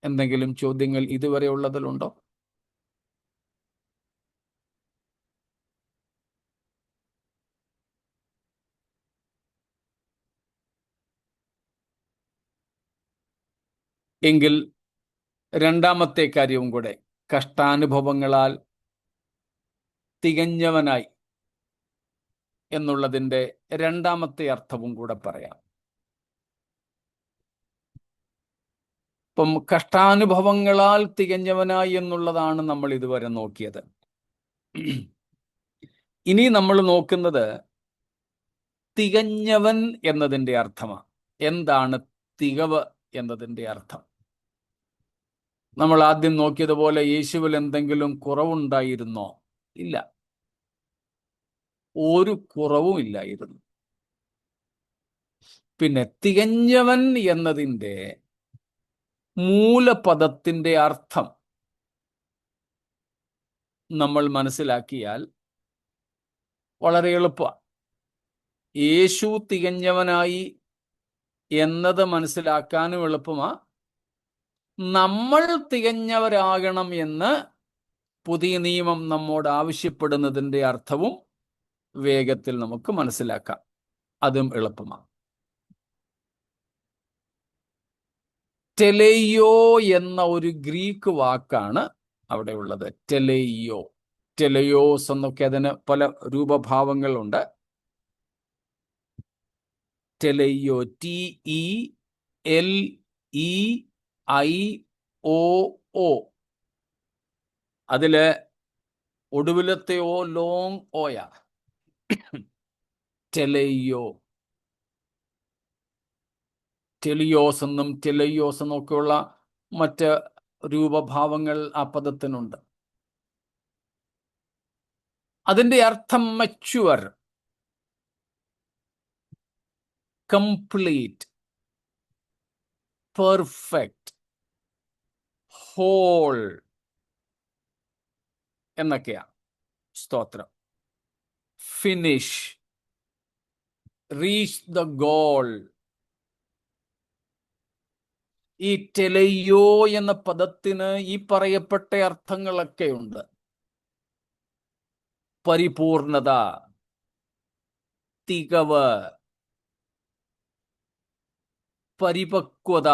എന്തെങ്കിലും ചോദ്യങ്ങൾ ഇതുവരെ ഉള്ളതിലുണ്ടോ? എങ്കിൽ രണ്ടാമത്തെ കാര്യവും കൂടെ, കഷ്ടാനുഭവങ്ങളാൽ തികഞ്ഞവനായി എന്നുള്ളതിൻ്റെ രണ്ടാമത്തെ അർത്ഥവും കൂടെ പറയാം. ഇപ്പം കഷ്ടാനുഭവങ്ങളാൽ തികഞ്ഞവനായി എന്നുള്ളതാണ് നമ്മൾ ഇതുവരെ നോക്കിയത്. ഇനി നമ്മൾ നോക്കുന്നത് തികഞ്ഞവൻ എന്നതിൻ്റെ അർത്ഥമാണ്. എന്താണ് തികവ് എന്നതിൻ്റെ അർത്ഥം? നമ്മൾ ആദ്യം നോക്കിയതുപോലെ യേശുവിൽ എന്തെങ്കിലും കുറവുണ്ടായിരുന്നോ? ഇല്ല, ഒരു കുറവും ഇല്ലായിരുന്നു. പിന്നെ തികഞ്ഞവൻ എന്നതിൻ്റെ മൂലപദത്തിൻ്റെ അർത്ഥം നമ്മൾ മനസ്സിലാക്കിയാൽ വളരെ എളുപ്പമാണ്. യേശു തികഞ്ഞവനായി എന്നത് മനസ്സിലാക്കാനും എളുപ്പമാണ്. നമ്മൾ തികഞ്ഞവരാകണം എന്ന് പുതിയ നിയമം നമ്മോട് ആവശ്യപ്പെടുന്നതിൻ്റെ അർത്ഥവും വേഗത്തിൽ നമുക്ക് മനസ്സിലാക്കാം. അതും എളുപ്പമാണ്. ടെലെയോ എന്ന ഒരു ഗ്രീക്ക് വാക്കാണ് അവിടെ ഉള്ളത്. ടെലെയോ, ടെലെയോസ് എന്നൊക്കെ അതിന് പല രൂപഭാവങ്ങളുണ്ട്. ടെലെയോ, TELEIO. അതില് ഒടുവിലത്തെ ഓ ലോങ് ഓയാ. ടെലെയോ, ടെലിയോസ് എന്നും ടെലെയോസ് എന്നൊക്കെയുള്ള മറ്റ് രൂപഭാവങ്ങൾ ആ പദത്തിനുണ്ട്. അതിൻ്റെ അർത്ഥം മച്യുവർ, കംപ്ലീറ്റ്, പെർഫെക്റ്റ്, ഹോൾ എന്നൊക്കെയാണ്. സ്തോത്രം. Finish, reach the goal. ഈ ടെലയോ എന്ന പദത്തിന് ഈ പറയപ്പെട്ട അർത്ഥങ്ങളൊക്കെ ഉണ്ട്. പരിപൂർണത, തികവ്, പരിപക്വത,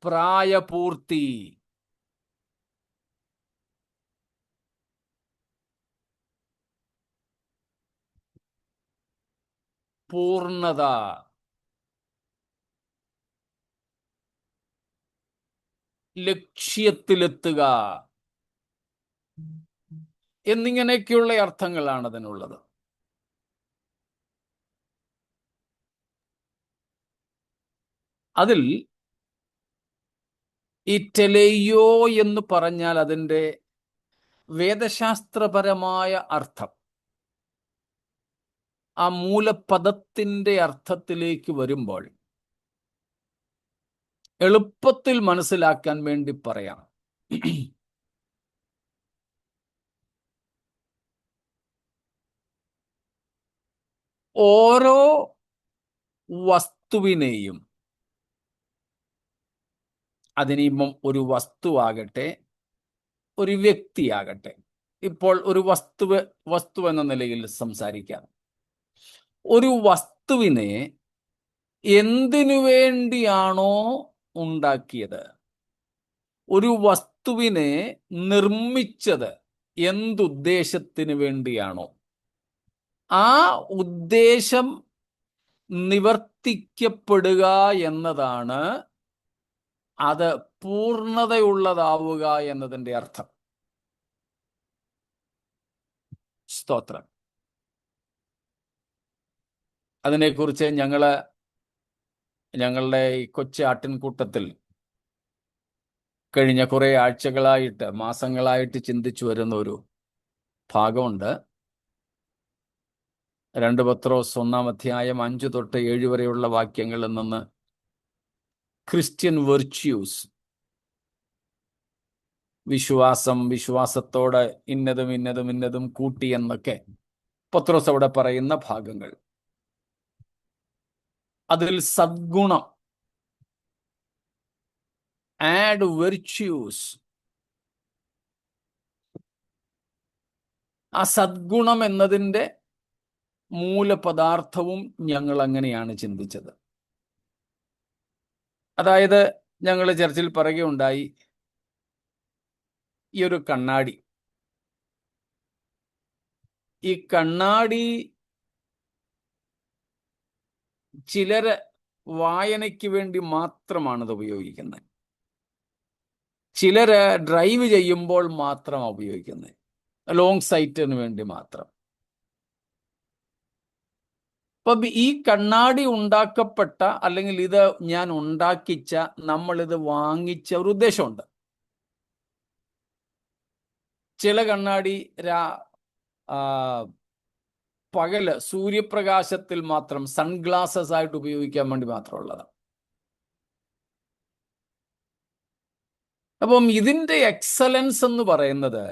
പ്രായപൂർത്തി, പൂർണത, ലക്ഷ്യത്തിലെത്തുക എന്നിങ്ങനെയൊക്കെയുള്ള അർത്ഥങ്ങളാണ് അതിനുള്ളത്. അതിൽ ഈ ടെലയോ എന്ന് പറഞ്ഞാൽ അതിൻ്റെ വേദശാസ്ത്രപരമായ അർത്ഥം, ആ മൂലപദത്തിൻ്റെ അർത്ഥത്തിലേക്ക് വരുമ്പോൾ എളുപ്പത്തിൽ മനസ്സിലാക്കാൻ വേണ്ടി പറയാം. ഓരോ വസ്തുവിനെയും, അതിനിപ്പം ഒരു വസ്തുവാകട്ടെ ഒരു വ്യക്തിയാകട്ടെ, ഇപ്പോൾ ഒരു വസ്തു എന്ന നിലയിൽ സംസാരിക്കാം. ഒരു വസ്തുവിനെ എന്തിനു വേണ്ടിയാണോ ഉണ്ടാക്കിയത്, ഒരു വസ്തുവിനെ നിർമ്മിച്ചത് എന്തുദ്ദേശത്തിന് വേണ്ടിയാണോ, ആ ഉദ്ദേശം നിവർത്തിക്കപ്പെടുക എന്നതാണ് അത് പൂർണ്ണതയുള്ളതാവുക എന്നതിൻ്റെ അർത്ഥം. സ്തോത്രം. അതിനെക്കുറിച്ച് ഞങ്ങളുടെ ഈ കൊച്ചു ആട്ടിൻകൂട്ടത്തിൽ കഴിഞ്ഞ കുറേ ആഴ്ചകളായിട്ട്, മാസങ്ങളായിട്ട് ചിന്തിച്ചു വരുന്ന ഒരു ഭാഗമുണ്ട്. 2 പത്രോസ് 1-ാം അധ്യായം 5 തൊട്ട് 7 വരെയുള്ള വാക്യങ്ങളിൽ നിന്ന് ക്രിസ്ത്യൻ വെർച്യൂസ്, വിശ്വാസം, വിശ്വാസത്തോടെ ഇന്നതും കൂട്ടി എന്നൊക്കെ പത്രോസ് അവിടെ പറയുന്ന ഭാഗങ്ങൾ. അതിൽ സദ്ഗുണം, ആഡ് വെർച്യൂസ്, ആ സദ്ഗുണം എന്നതിൻ്റെ മൂലപദാർത്ഥവും ഞങ്ങൾ അങ്ങനെയാണ് ചിന്തിച്ചത്. അതായത് ഞങ്ങൾ ചർച്ചിൽ പറയുകയുണ്ടായി, ഈ ഒരു കണ്ണാടി, ഈ കണ്ണാടി ചിലര് വായനയ്ക്ക് വേണ്ടി മാത്രമാണിത് ഉപയോഗിക്കുന്നത്, ചിലര് ഡ്രൈവ് ചെയ്യുമ്പോൾ മാത്രം ഉപയോഗിക്കുന്നത്, ലോങ് സൈറ്റിന് വേണ്ടി മാത്രം. അപ്പം ഈ കണ്ണാടി ഉണ്ടാക്കപ്പെട്ട, അല്ലെങ്കിൽ ഇത് ഞാൻ ഉണ്ടാക്കിച്ച, നമ്മളിത് വാങ്ങിച്ച ഒരു ഉദ്ദേശമുണ്ട്. ചില കണ്ണാടി പകല് സൂര്യപ്രകാശത്തിൽ മാത്രം, സൺഗ്ലാസസ് ആയിട്ട് ഉപയോഗിക്കാൻ വേണ്ടി മാത്രമുള്ളതാണ്. അപ്പം ഇതിൻ്റെ എക്സലൻസ് എന്ന് പറയുന്നത്,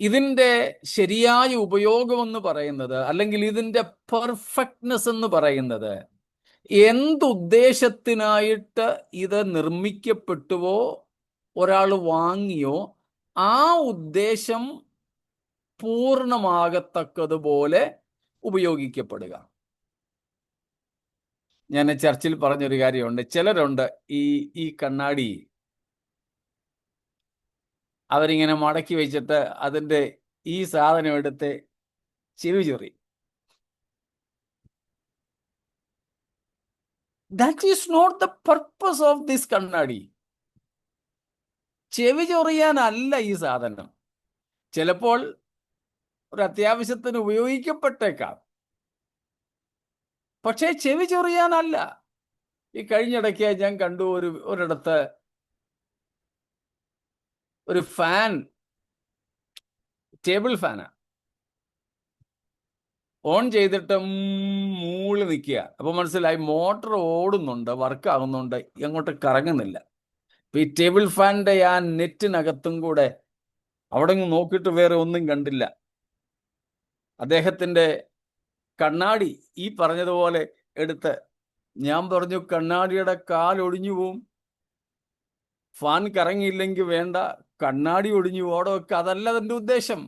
ഇതിൻ്റെ ശരിയായ ഉപയോഗമെന്ന് പറയുന്നത്, അല്ലെങ്കിൽ ഇതിൻ്റെ പെർഫെക്റ്റ്നെസ് എന്ന് പറയുന്നത്, എന്തുദ്ദേശത്തിനായിട്ട് ഇത് നിർമ്മിക്കപ്പെട്ടുവോ, ഒരാൾ വാങ്ങിയോ, ആ ഉദ്ദേശം പൂർണ്ണമാകത്തക്കതുപോലെ ഉപയോഗിക്കപ്പെടുക. ഞാൻ ചർച്ചിൽ പറഞ്ഞൊരു കാര്യമുണ്ട്. ചിലരുണ്ട് ഈ കണ്ണാടി അവരിങ്ങനെ മടക്കി വെച്ചിട്ട് അതിൻ്റെ ഈ സാധനം എടുത്ത് ചെവി ചൊറി. That is not the purpose of this കണ്ണാടി. ചെവി ചൊറിയാനല്ല ഈ സാധനം. ചിലപ്പോൾ ഒരു അത്യാവശ്യത്തിന് ഉപയോഗിക്കപ്പെട്ടേക്കാം, പക്ഷേ ചെവി ചൊറിയാനല്ല. ഈ കഴിഞ്ഞിടയ്ക്ക് ഞാൻ കണ്ടു, ഒരിടത്ത് ഒരു ഫാൻ ടേബിൾ ഫാനാ. ഓൺ ചെയ്തിട്ട് മൂളി നിൽക്കുക. അപ്പോൾ മനസ്സിലായി മോട്ടർ ഓടുന്നുണ്ട്, വർക്ക് ആകുന്നുണ്ട്, അങ്ങോട്ട് കറങ്ങുന്നില്ല. ഈ ടേബിൾ ഫാനിന്റെ ആ നെറ്റിനകത്തും കൂടെ അവിടെ നോക്കിയിട്ട് വേറെ ഒന്നും കണ്ടില്ല. അദ്ദേഹത്തിന്റെ കണ്ണാടി ഈ പറഞ്ഞതുപോലെ എടുത്ത് ഞാൻ പറഞ്ഞു, കണ്ണാടിയുടെ കാലൊടിഞ്ഞു പോവും, ഫാൻ കറങ്ങിയില്ലെങ്കിൽ വേണ്ട, കണ്ണാടി ഒടിഞ്ഞു ഓടെ വെക്കുക. അതല്ല അതിന്റെ ഉദ്ദേശം.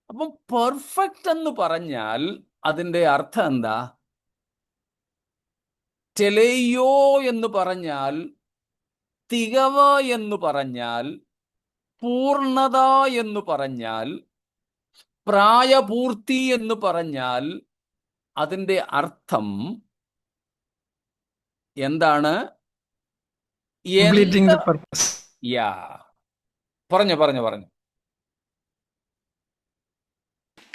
അപ്പം പെർഫെക്റ്റ് എന്ന് പറഞ്ഞാൽ അതിന്റെ അർത്ഥം എന്താ? ടെലേയോ എന്ന് പറഞ്ഞാൽ, തികവ് എന്ന് പറഞ്ഞാൽ, പൂർണ്ണത എന്ന് പറഞ്ഞാൽ, പ്രായപൂർത്തി എന്ന് പറഞ്ഞാൽ അതിന്റെ അർത്ഥം എന്താണ്? Completing the purpose. യാ, പറഞ്ഞു.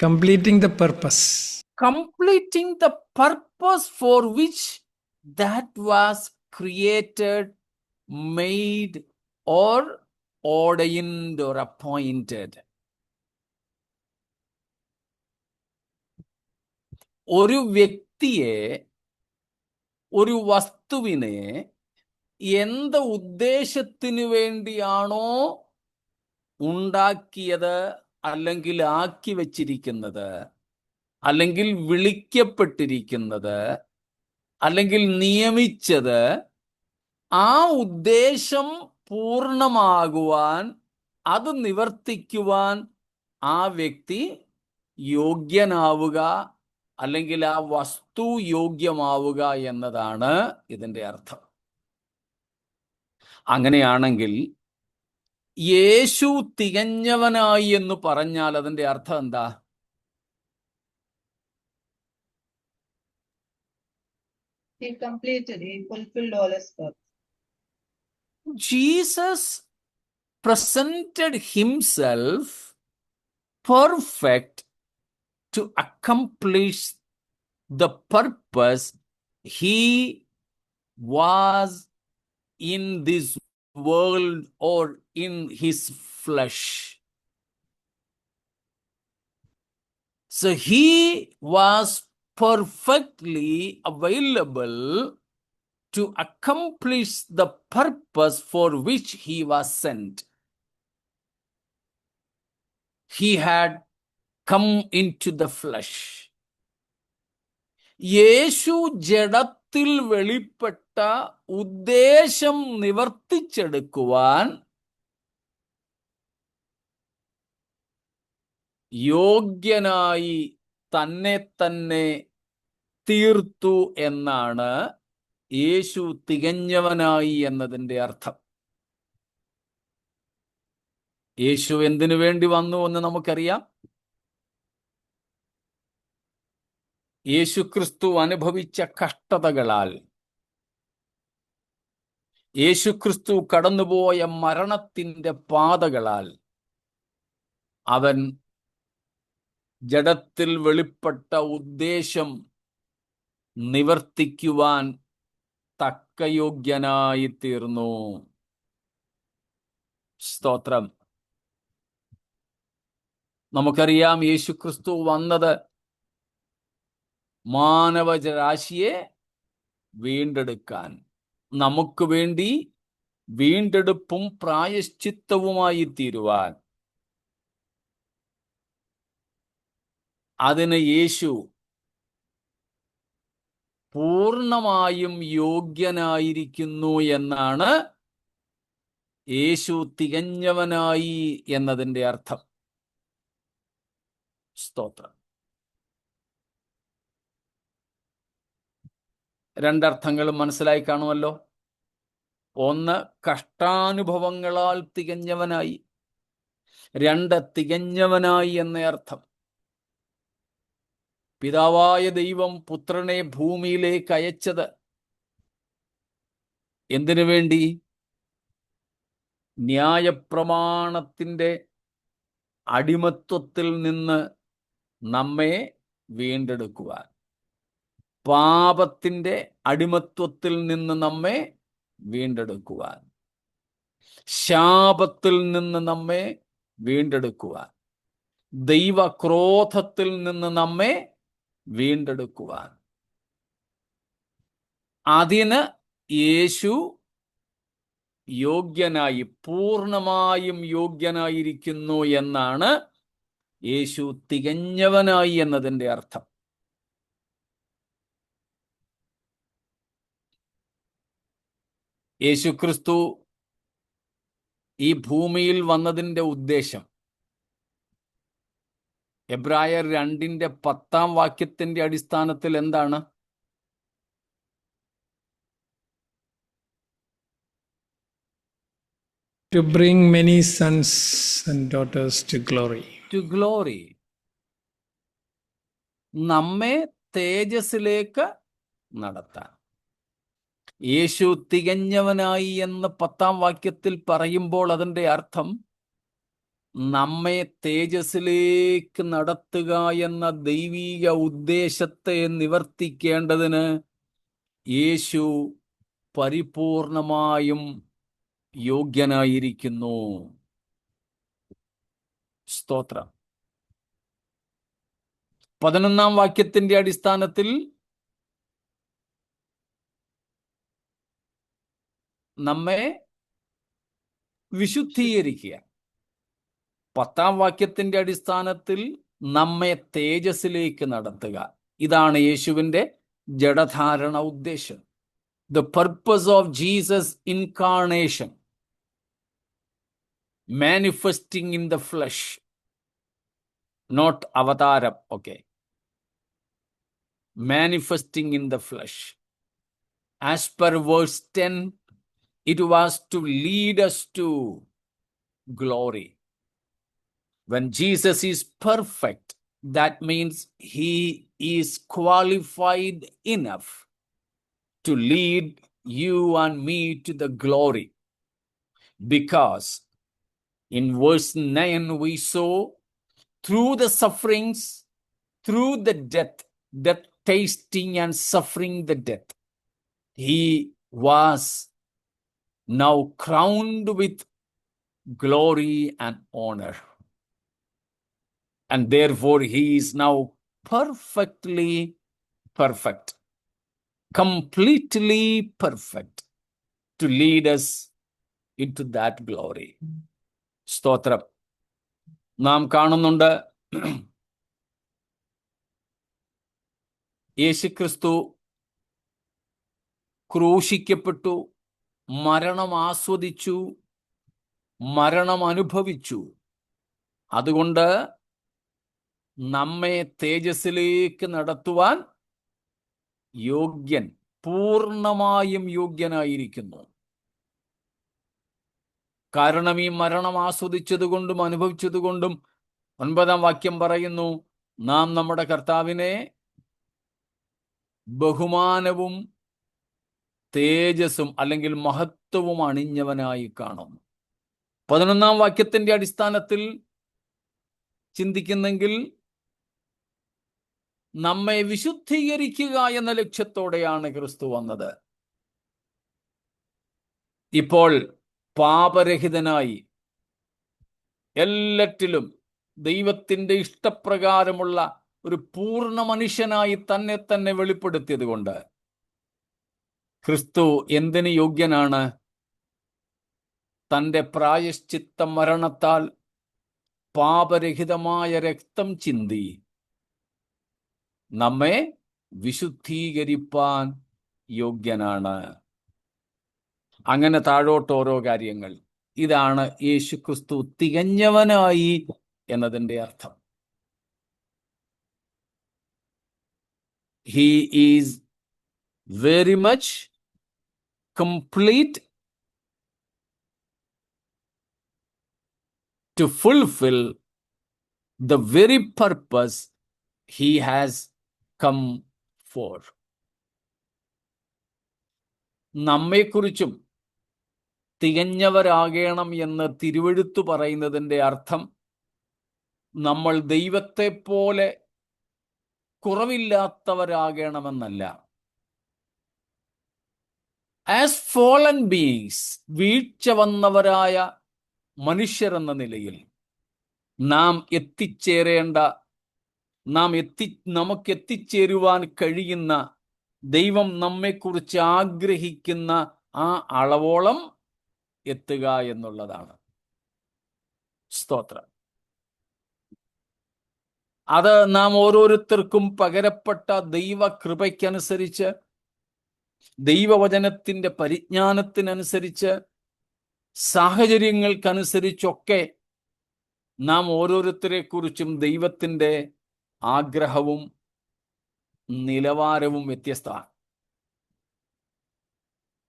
Completing the purpose. Completing the purpose for which that was created, made, or ordained or appointed. ഒരു വ്യക്തിയെ, ഒരു വസ്തുവിനെ എന്ത് ഉദ്ദേശത്തിനു വേണ്ടിയാണോ ഉണ്ടാക്കിയത്, അല്ലെങ്കിൽ ആക്കി വച്ചിരിക്കുന്നത്, അല്ലെങ്കിൽ വിളിക്കപ്പെട്ടിരിക്കുന്നത്, അല്ലെങ്കിൽ നിയമിച്ചത്, ആ ഉദ്ദേശം പൂർണ്ണമാകുവാൻ, അത് നിവർത്തിക്കുവാൻ ആ വ്യക്തി യോഗ്യനാവുക, അല്ലെങ്കിൽ ആ വസ്തു യോഗ്യമാവുക എന്നതാണ് ഇതിന്റെ അർത്ഥം. അങ്ങനെയാണെങ്കിൽ യേശു തികഞ്ഞവനായി എന്ന് പറഞ്ഞാൽ അതിന്റെ അർത്ഥം എന്താ? He completed, he fulfilled all his purpose. Jesus presented himself perfect to accomplish the purpose he was in this world or in his flesh. So he was perfectly available to accomplish the purpose for which he was sent. He had come into the flesh. യേശു ജഡത്തിൽ വെളിപ്പെട്ട ഉദ്ദേശം നിവർത്തിച്ചെടുക്കുവാൻ യോഗ്യനായി തന്നെ തീർത്തു എന്നാണ് യേശു തികഞ്ഞവനായി എന്നതിന്റെ അർത്ഥം. യേശു എന്തിനു വേണ്ടി വന്നു എന്ന് നമുക്കറിയാം. യേശുക്രിസ്തു അനുഭവിച്ച കഷ്ടതകളാൽ, യേശുക്രിസ്തു കടന്നുപോയ മരണത്തിന്റെ പാതകളാൽ അവൻ ജഡത്തിൽ വെളിപ്പെട്ട ഉദ്ദേശം നിവർത്തിക്കുവാൻ തക്കയോഗ്യനായി തീർന്നു. സ്തോത്രം. നമുക്കറിയാം യേശുക്രിസ്തു വന്നത് മാനവരാശിയെ വീണ്ടെടുക്കാൻ, നമുക്ക് വേണ്ടി വീണ്ടെടുപ്പും പ്രായശ്ചിത്തവുമായി തീരുവാൻ. അതിന് യേശു പൂർണ്ണമായും യോഗ്യനായിരിക്കുന്നു എന്നാണ് യേശു തികഞ്ഞവനായി എന്നതിന്റെ അർത്ഥം. സ്തോത്രം. രണ്ടർത്ഥങ്ങളും മനസ്സിലായി കാണുമല്ലോ. ഒന്ന്, കഷ്ടാനുഭവങ്ങളാൽ തികഞ്ഞവനായി. രണ്ട്, തികഞ്ഞവനായി എന്ന അർത്ഥം. പിതാവായ ദൈവം പുത്രനെ ഭൂമിയിലേക്ക് അയച്ചത് എന്തിനു വേണ്ടി? ന്യായപ്രമാണത്തിന്റെ അടിമത്വത്തിൽ നിന്ന് നമ്മെ വീണ്ടെടുക്കുവാൻ, പാപത്തിന്റെ അടിമത്വത്തിൽ നിന്ന് നമ്മെ വീണ്ടെടുക്കുവാൻ. ശാപത്തിൽ നിന്ന് നമ്മെ വീണ്ടെടുക്കുവാൻ, ദൈവക്രോധത്തിൽ നിന്ന് നമ്മെ വീണ്ടെടുക്കുവാൻ. അതിന് യേശു യോഗ്യനായി, പൂർണ്ണമായും യോഗ്യനായിരിക്കുന്നു എന്നാണ് യേശു തികഞ്ഞവനായി എന്നതിൻ്റെ അർത്ഥം. യേശുക്രിസ്തു ഈ ഭൂമിയിൽ വന്നതിൻ്റെ ഉദ്ദേശം എബ്രായർ 2:10 അടിസ്ഥാനത്തിൽ എന്താണ്? To bring many sons and daughters to glory. To glory, നമ്മെ തേജസ്സിലേക്ക് നടത്താൻ. യേശു തികഞ്ഞവനായി എന്ന് 10 പറയുമ്പോൾ അതിൻ്റെ അർത്ഥം നമ്മെ തേജസ്സിലേക്ക് നടത്തുക എന്ന ദൈവീക ഉദ്ദേശത്തെ നിവർത്തിക്കേണ്ടതിന് യേശു പരിപൂർണമായും യോഗ്യനായിരിക്കുന്നു. സ്തോത്രം. 11 അടിസ്ഥാനത്തിൽ നമ്മെ വിശുദ്ധീകരിക്കുക, 10 അടിസ്ഥാനത്തിൽ നമ്മെ തേജസ്സിലേക്ക് നടത്തുക. ഇതാണ് യേശുവിൻ്റെ ജഡധാരണ ഉദ്ദേശം. The purpose of Jesus' incarnation, manifesting in the flesh, not avataram, okay, manifesting in the flesh. As per verse 10, it was to lead us to glory. When Jesus is perfect, that means he is qualified enough to lead you and me to the glory. Because in verse 9 we saw, through the sufferings, through the death tasting and suffering the death, he was now crowned with glory and honor. And therefore he is now perfectly perfect, completely perfect, to lead us into that glory. സ്തോത്രം. നാം കാണുന്നുണ്ട് യേശുക്രിസ്തു ക്രൂശിക്കപ്പെട്ടു, മരണം ആസ്വദിച്ചു, മരണം അനുഭവിച്ചു. അതുകൊണ്ട് നമ്മെ തേജസ്സിലേക്ക് നടത്തുവാൻ യോഗ്യൻ, പൂർണ്ണമായും യോഗ്യനായിരിക്കുന്നു. കാരണം ഈ മരണം ആസ്വദിച്ചതുകൊണ്ടും അനുഭവിച്ചതുകൊണ്ടും 9 പറയുന്നു, നാം നമ്മുടെ കർത്താവിനെ ബഹുമാനവും തേജസ്സും അല്ലെങ്കിൽ മഹത്വവും അണിഞ്ഞവനായി കാണും. 11 അടിസ്ഥാനത്തിൽ ചിന്തിക്കുന്നെങ്കിൽ നമ്മെ വിശുദ്ധീകരിക്കുക എന്ന ലക്ഷ്യത്തോടെയാണ് ക്രിസ്തു വന്നത്. ഇപ്പോൾ പാപരഹിതനായി, എല്ലാറ്റിലും ദൈവത്തിൻ്റെ ഇഷ്ടപ്രകാരമുള്ള ഒരു പൂർണ്ണ മനുഷ്യനായി തന്നെ വെളിപ്പെടുത്തിയത് കൊണ്ട് ക്രിസ്തു എന്തിന് യോഗ്യനാണ്? തൻ്റെ പ്രായശ്ചിത്ത മരണത്താൽ പാപരഹിതമായ രക്തം ചിന്തി നമ്മെ വിശുദ്ധീകരിപ്പാൻ യോഗ്യനാണ്. അങ്ങനെ താഴോട്ട് ഓരോ കാര്യങ്ങൾ. ഇതാണ് യേശുക്രിസ്തു തികഞ്ഞവനായി എന്നതിൻ്റെ അർത്ഥം. He is very much complete to fulfill the very purpose he has come for. നമ്മെക്കുറിച്ചും തികഞ്ഞവരാകണം എന്ന് തിരുവെഴുത്തു പറയുന്നതിൻ്റെ അർത്ഥം നമ്മൾ ദൈവത്തെ പോലെ കുറവില്ലാത്തവരാകണമെന്നല്ല. ആസ് ഫോളൻ ബീയിങ്സ്, വീഴ്ച വന്നവരായ മനുഷ്യരെന്ന നിലയിൽ നാം എത്തിച്ചേരേണ്ട, നമുക്ക് എത്തിച്ചേരുവാൻ കഴിയുന്ന, ദൈവം നമ്മെക്കുറിച്ച് ആഗ്രഹിക്കുന്ന ആ അളവോളം എത്തുക എന്നുള്ളതാണ്. സ്തോത്രം. അത് നാം ഓരോരുത്തർക്കും പകരപ്പെട്ട ദൈവകൃപയ്ക്കനുസരിച്ച്, ദൈവവചനത്തിന്റെ പരിജ്ഞാനത്തിനനുസരിച്ച്, സാഹചര്യങ്ങൾക്കനുസരിച്ചൊക്കെ നാം ഓരോരുത്തരെ കുറിച്ചും ദൈവത്തിന്റെ ആഗ്രഹവും നിലവാരവും വ്യത്യസ്തമാണ്.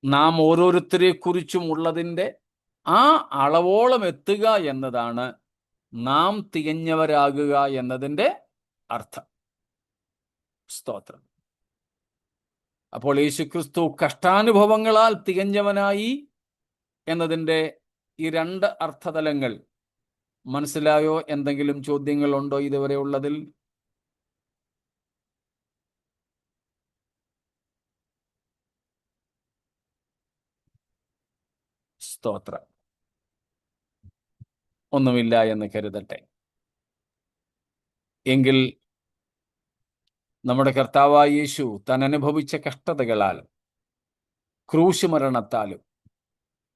നാം ഓരോരുത്തരെ കുറിച്ചും ഉള്ളതിൻ്റെ ആ അളവോളം എത്തുക എന്നതാണ് നാം തികഞ്ഞവരാകുക എന്നതിൻ്റെ അർത്ഥം. സ്തോത്രം. അപ്പോൾ യേശുക്രിസ്തു കഷ്ടാനുഭവങ്ങളാൽ തികഞ്ഞവനായി എന്നതിൻ്റെ ഈ രണ്ട് അർത്ഥതലങ്ങൾ മനസ്സിലായോ? എന്തെങ്കിലും ചോദ്യങ്ങളുണ്ടോ ഇതുവരെ ഉള്ളതിൽ? സ്തോത്രം. ഒന്നുമില്ല എന്ന് കരുതട്ടെ. എങ്കിൽ നമ്മുടെ യേശു താൻ അനുഭവിച്ച കഷ്ടതകളാലും ക്രൂശ് മരണത്താലും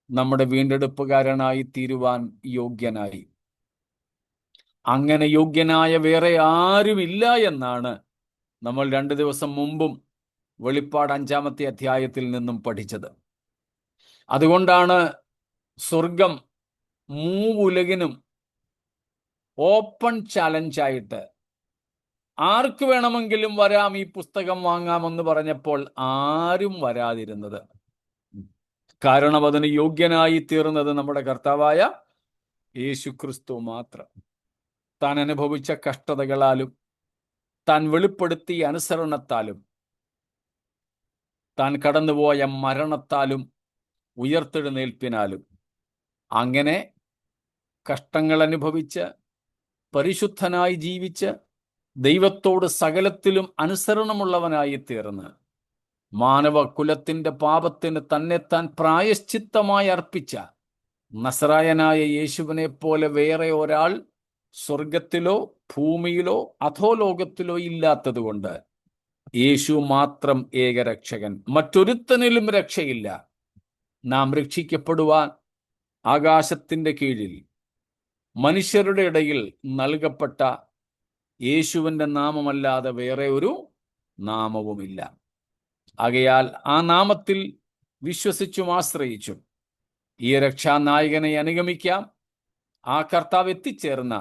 നമ്മുടെ വീണ്ടെടുപ്പുകാരനായി തീരുവാൻ യോഗ്യനായി. അങ്ങനെ യോഗ്യനായ വേറെ ആരുമില്ല എന്നാണ് നമ്മൾ 2 ദിവസം മുമ്പും വെളിപ്പാട് 5-ാമത്തെ അധ്യായത്തിൽ നിന്നും പഠിച്ചത്. അതുകൊണ്ടാണ് സ്വർഗം മൂവുലകിനും ഓപ്പൺ ചാലഞ്ചായിട്ട് ആർക്ക് വേണമെങ്കിലും വരാം, ഈ പുസ്തകം വാങ്ങാമെന്ന് പറഞ്ഞപ്പോൾ ആരും വരാതിരുന്നത്. കാരണം അതിന് യോഗ്യനായി തീർന്നത് നമ്മുടെ കർത്താവായ യേശുക്രിസ്തു മാത്രം. താൻ അനുഭവിച്ച കഷ്ടതകളാലും താൻ വെളിപ്പെടുത്തിയ അനുസരണത്താലും താൻ കടന്നുപോയ മരണത്താലും ഉയർത്തെഴുന്നേൽപ്പിനാലും അങ്ങനെ കഷ്ടങ്ങൾ അനുഭവിച്ച് പരിശുദ്ധനായി ജീവിച്ച് ദൈവത്തോട് സകലത്തിലും അനുസരണമുള്ളവനായി തീർന്ന് മാനവകുലത്തിന്റെ പാപത്തിന് തന്നെത്താൻ പ്രായശ്ചിത്തമായി അർപ്പിച്ച നസറായനായ യേശുവിനെ പോലെ വേറെ ഒരാൾ സ്വർഗത്തിലോ ഭൂമിയിലോ അധോലോകത്തിലോ ഇല്ലാത്തതുകൊണ്ട് യേശു മാത്രം ഏകരക്ഷകൻ, മറ്റൊരുത്തനിലും രക്ഷയില്ല. നാം രക്ഷിക്കപ്പെടുവാൻ ആകാശത്തിന്റെ കീഴിൽ മനുഷ്യരുടെ ഇടയിൽ നൽകപ്പെട്ട യേശുവിൻ്റെ നാമമല്ലാതെ വേറെ ഒരു നാമവുമില്ല. ആകയാൽ ആ നാമത്തിൽ വിശ്വസിച്ചും ആശ്രയിച്ചും ഈ രക്ഷാനായകനെ അനുഗമിക്കാം. ആ കർത്താവ് എത്തിച്ചേർന്ന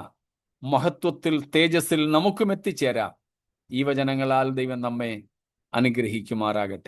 മഹത്വത്തിൽ, തേജസ്സിൽ നമുക്കും എത്തിച്ചേരാം. ഈ വചനങ്ങളാൽ ദൈവം നമ്മെ അനുഗ്രഹിക്കുമാറാകട്ടെ.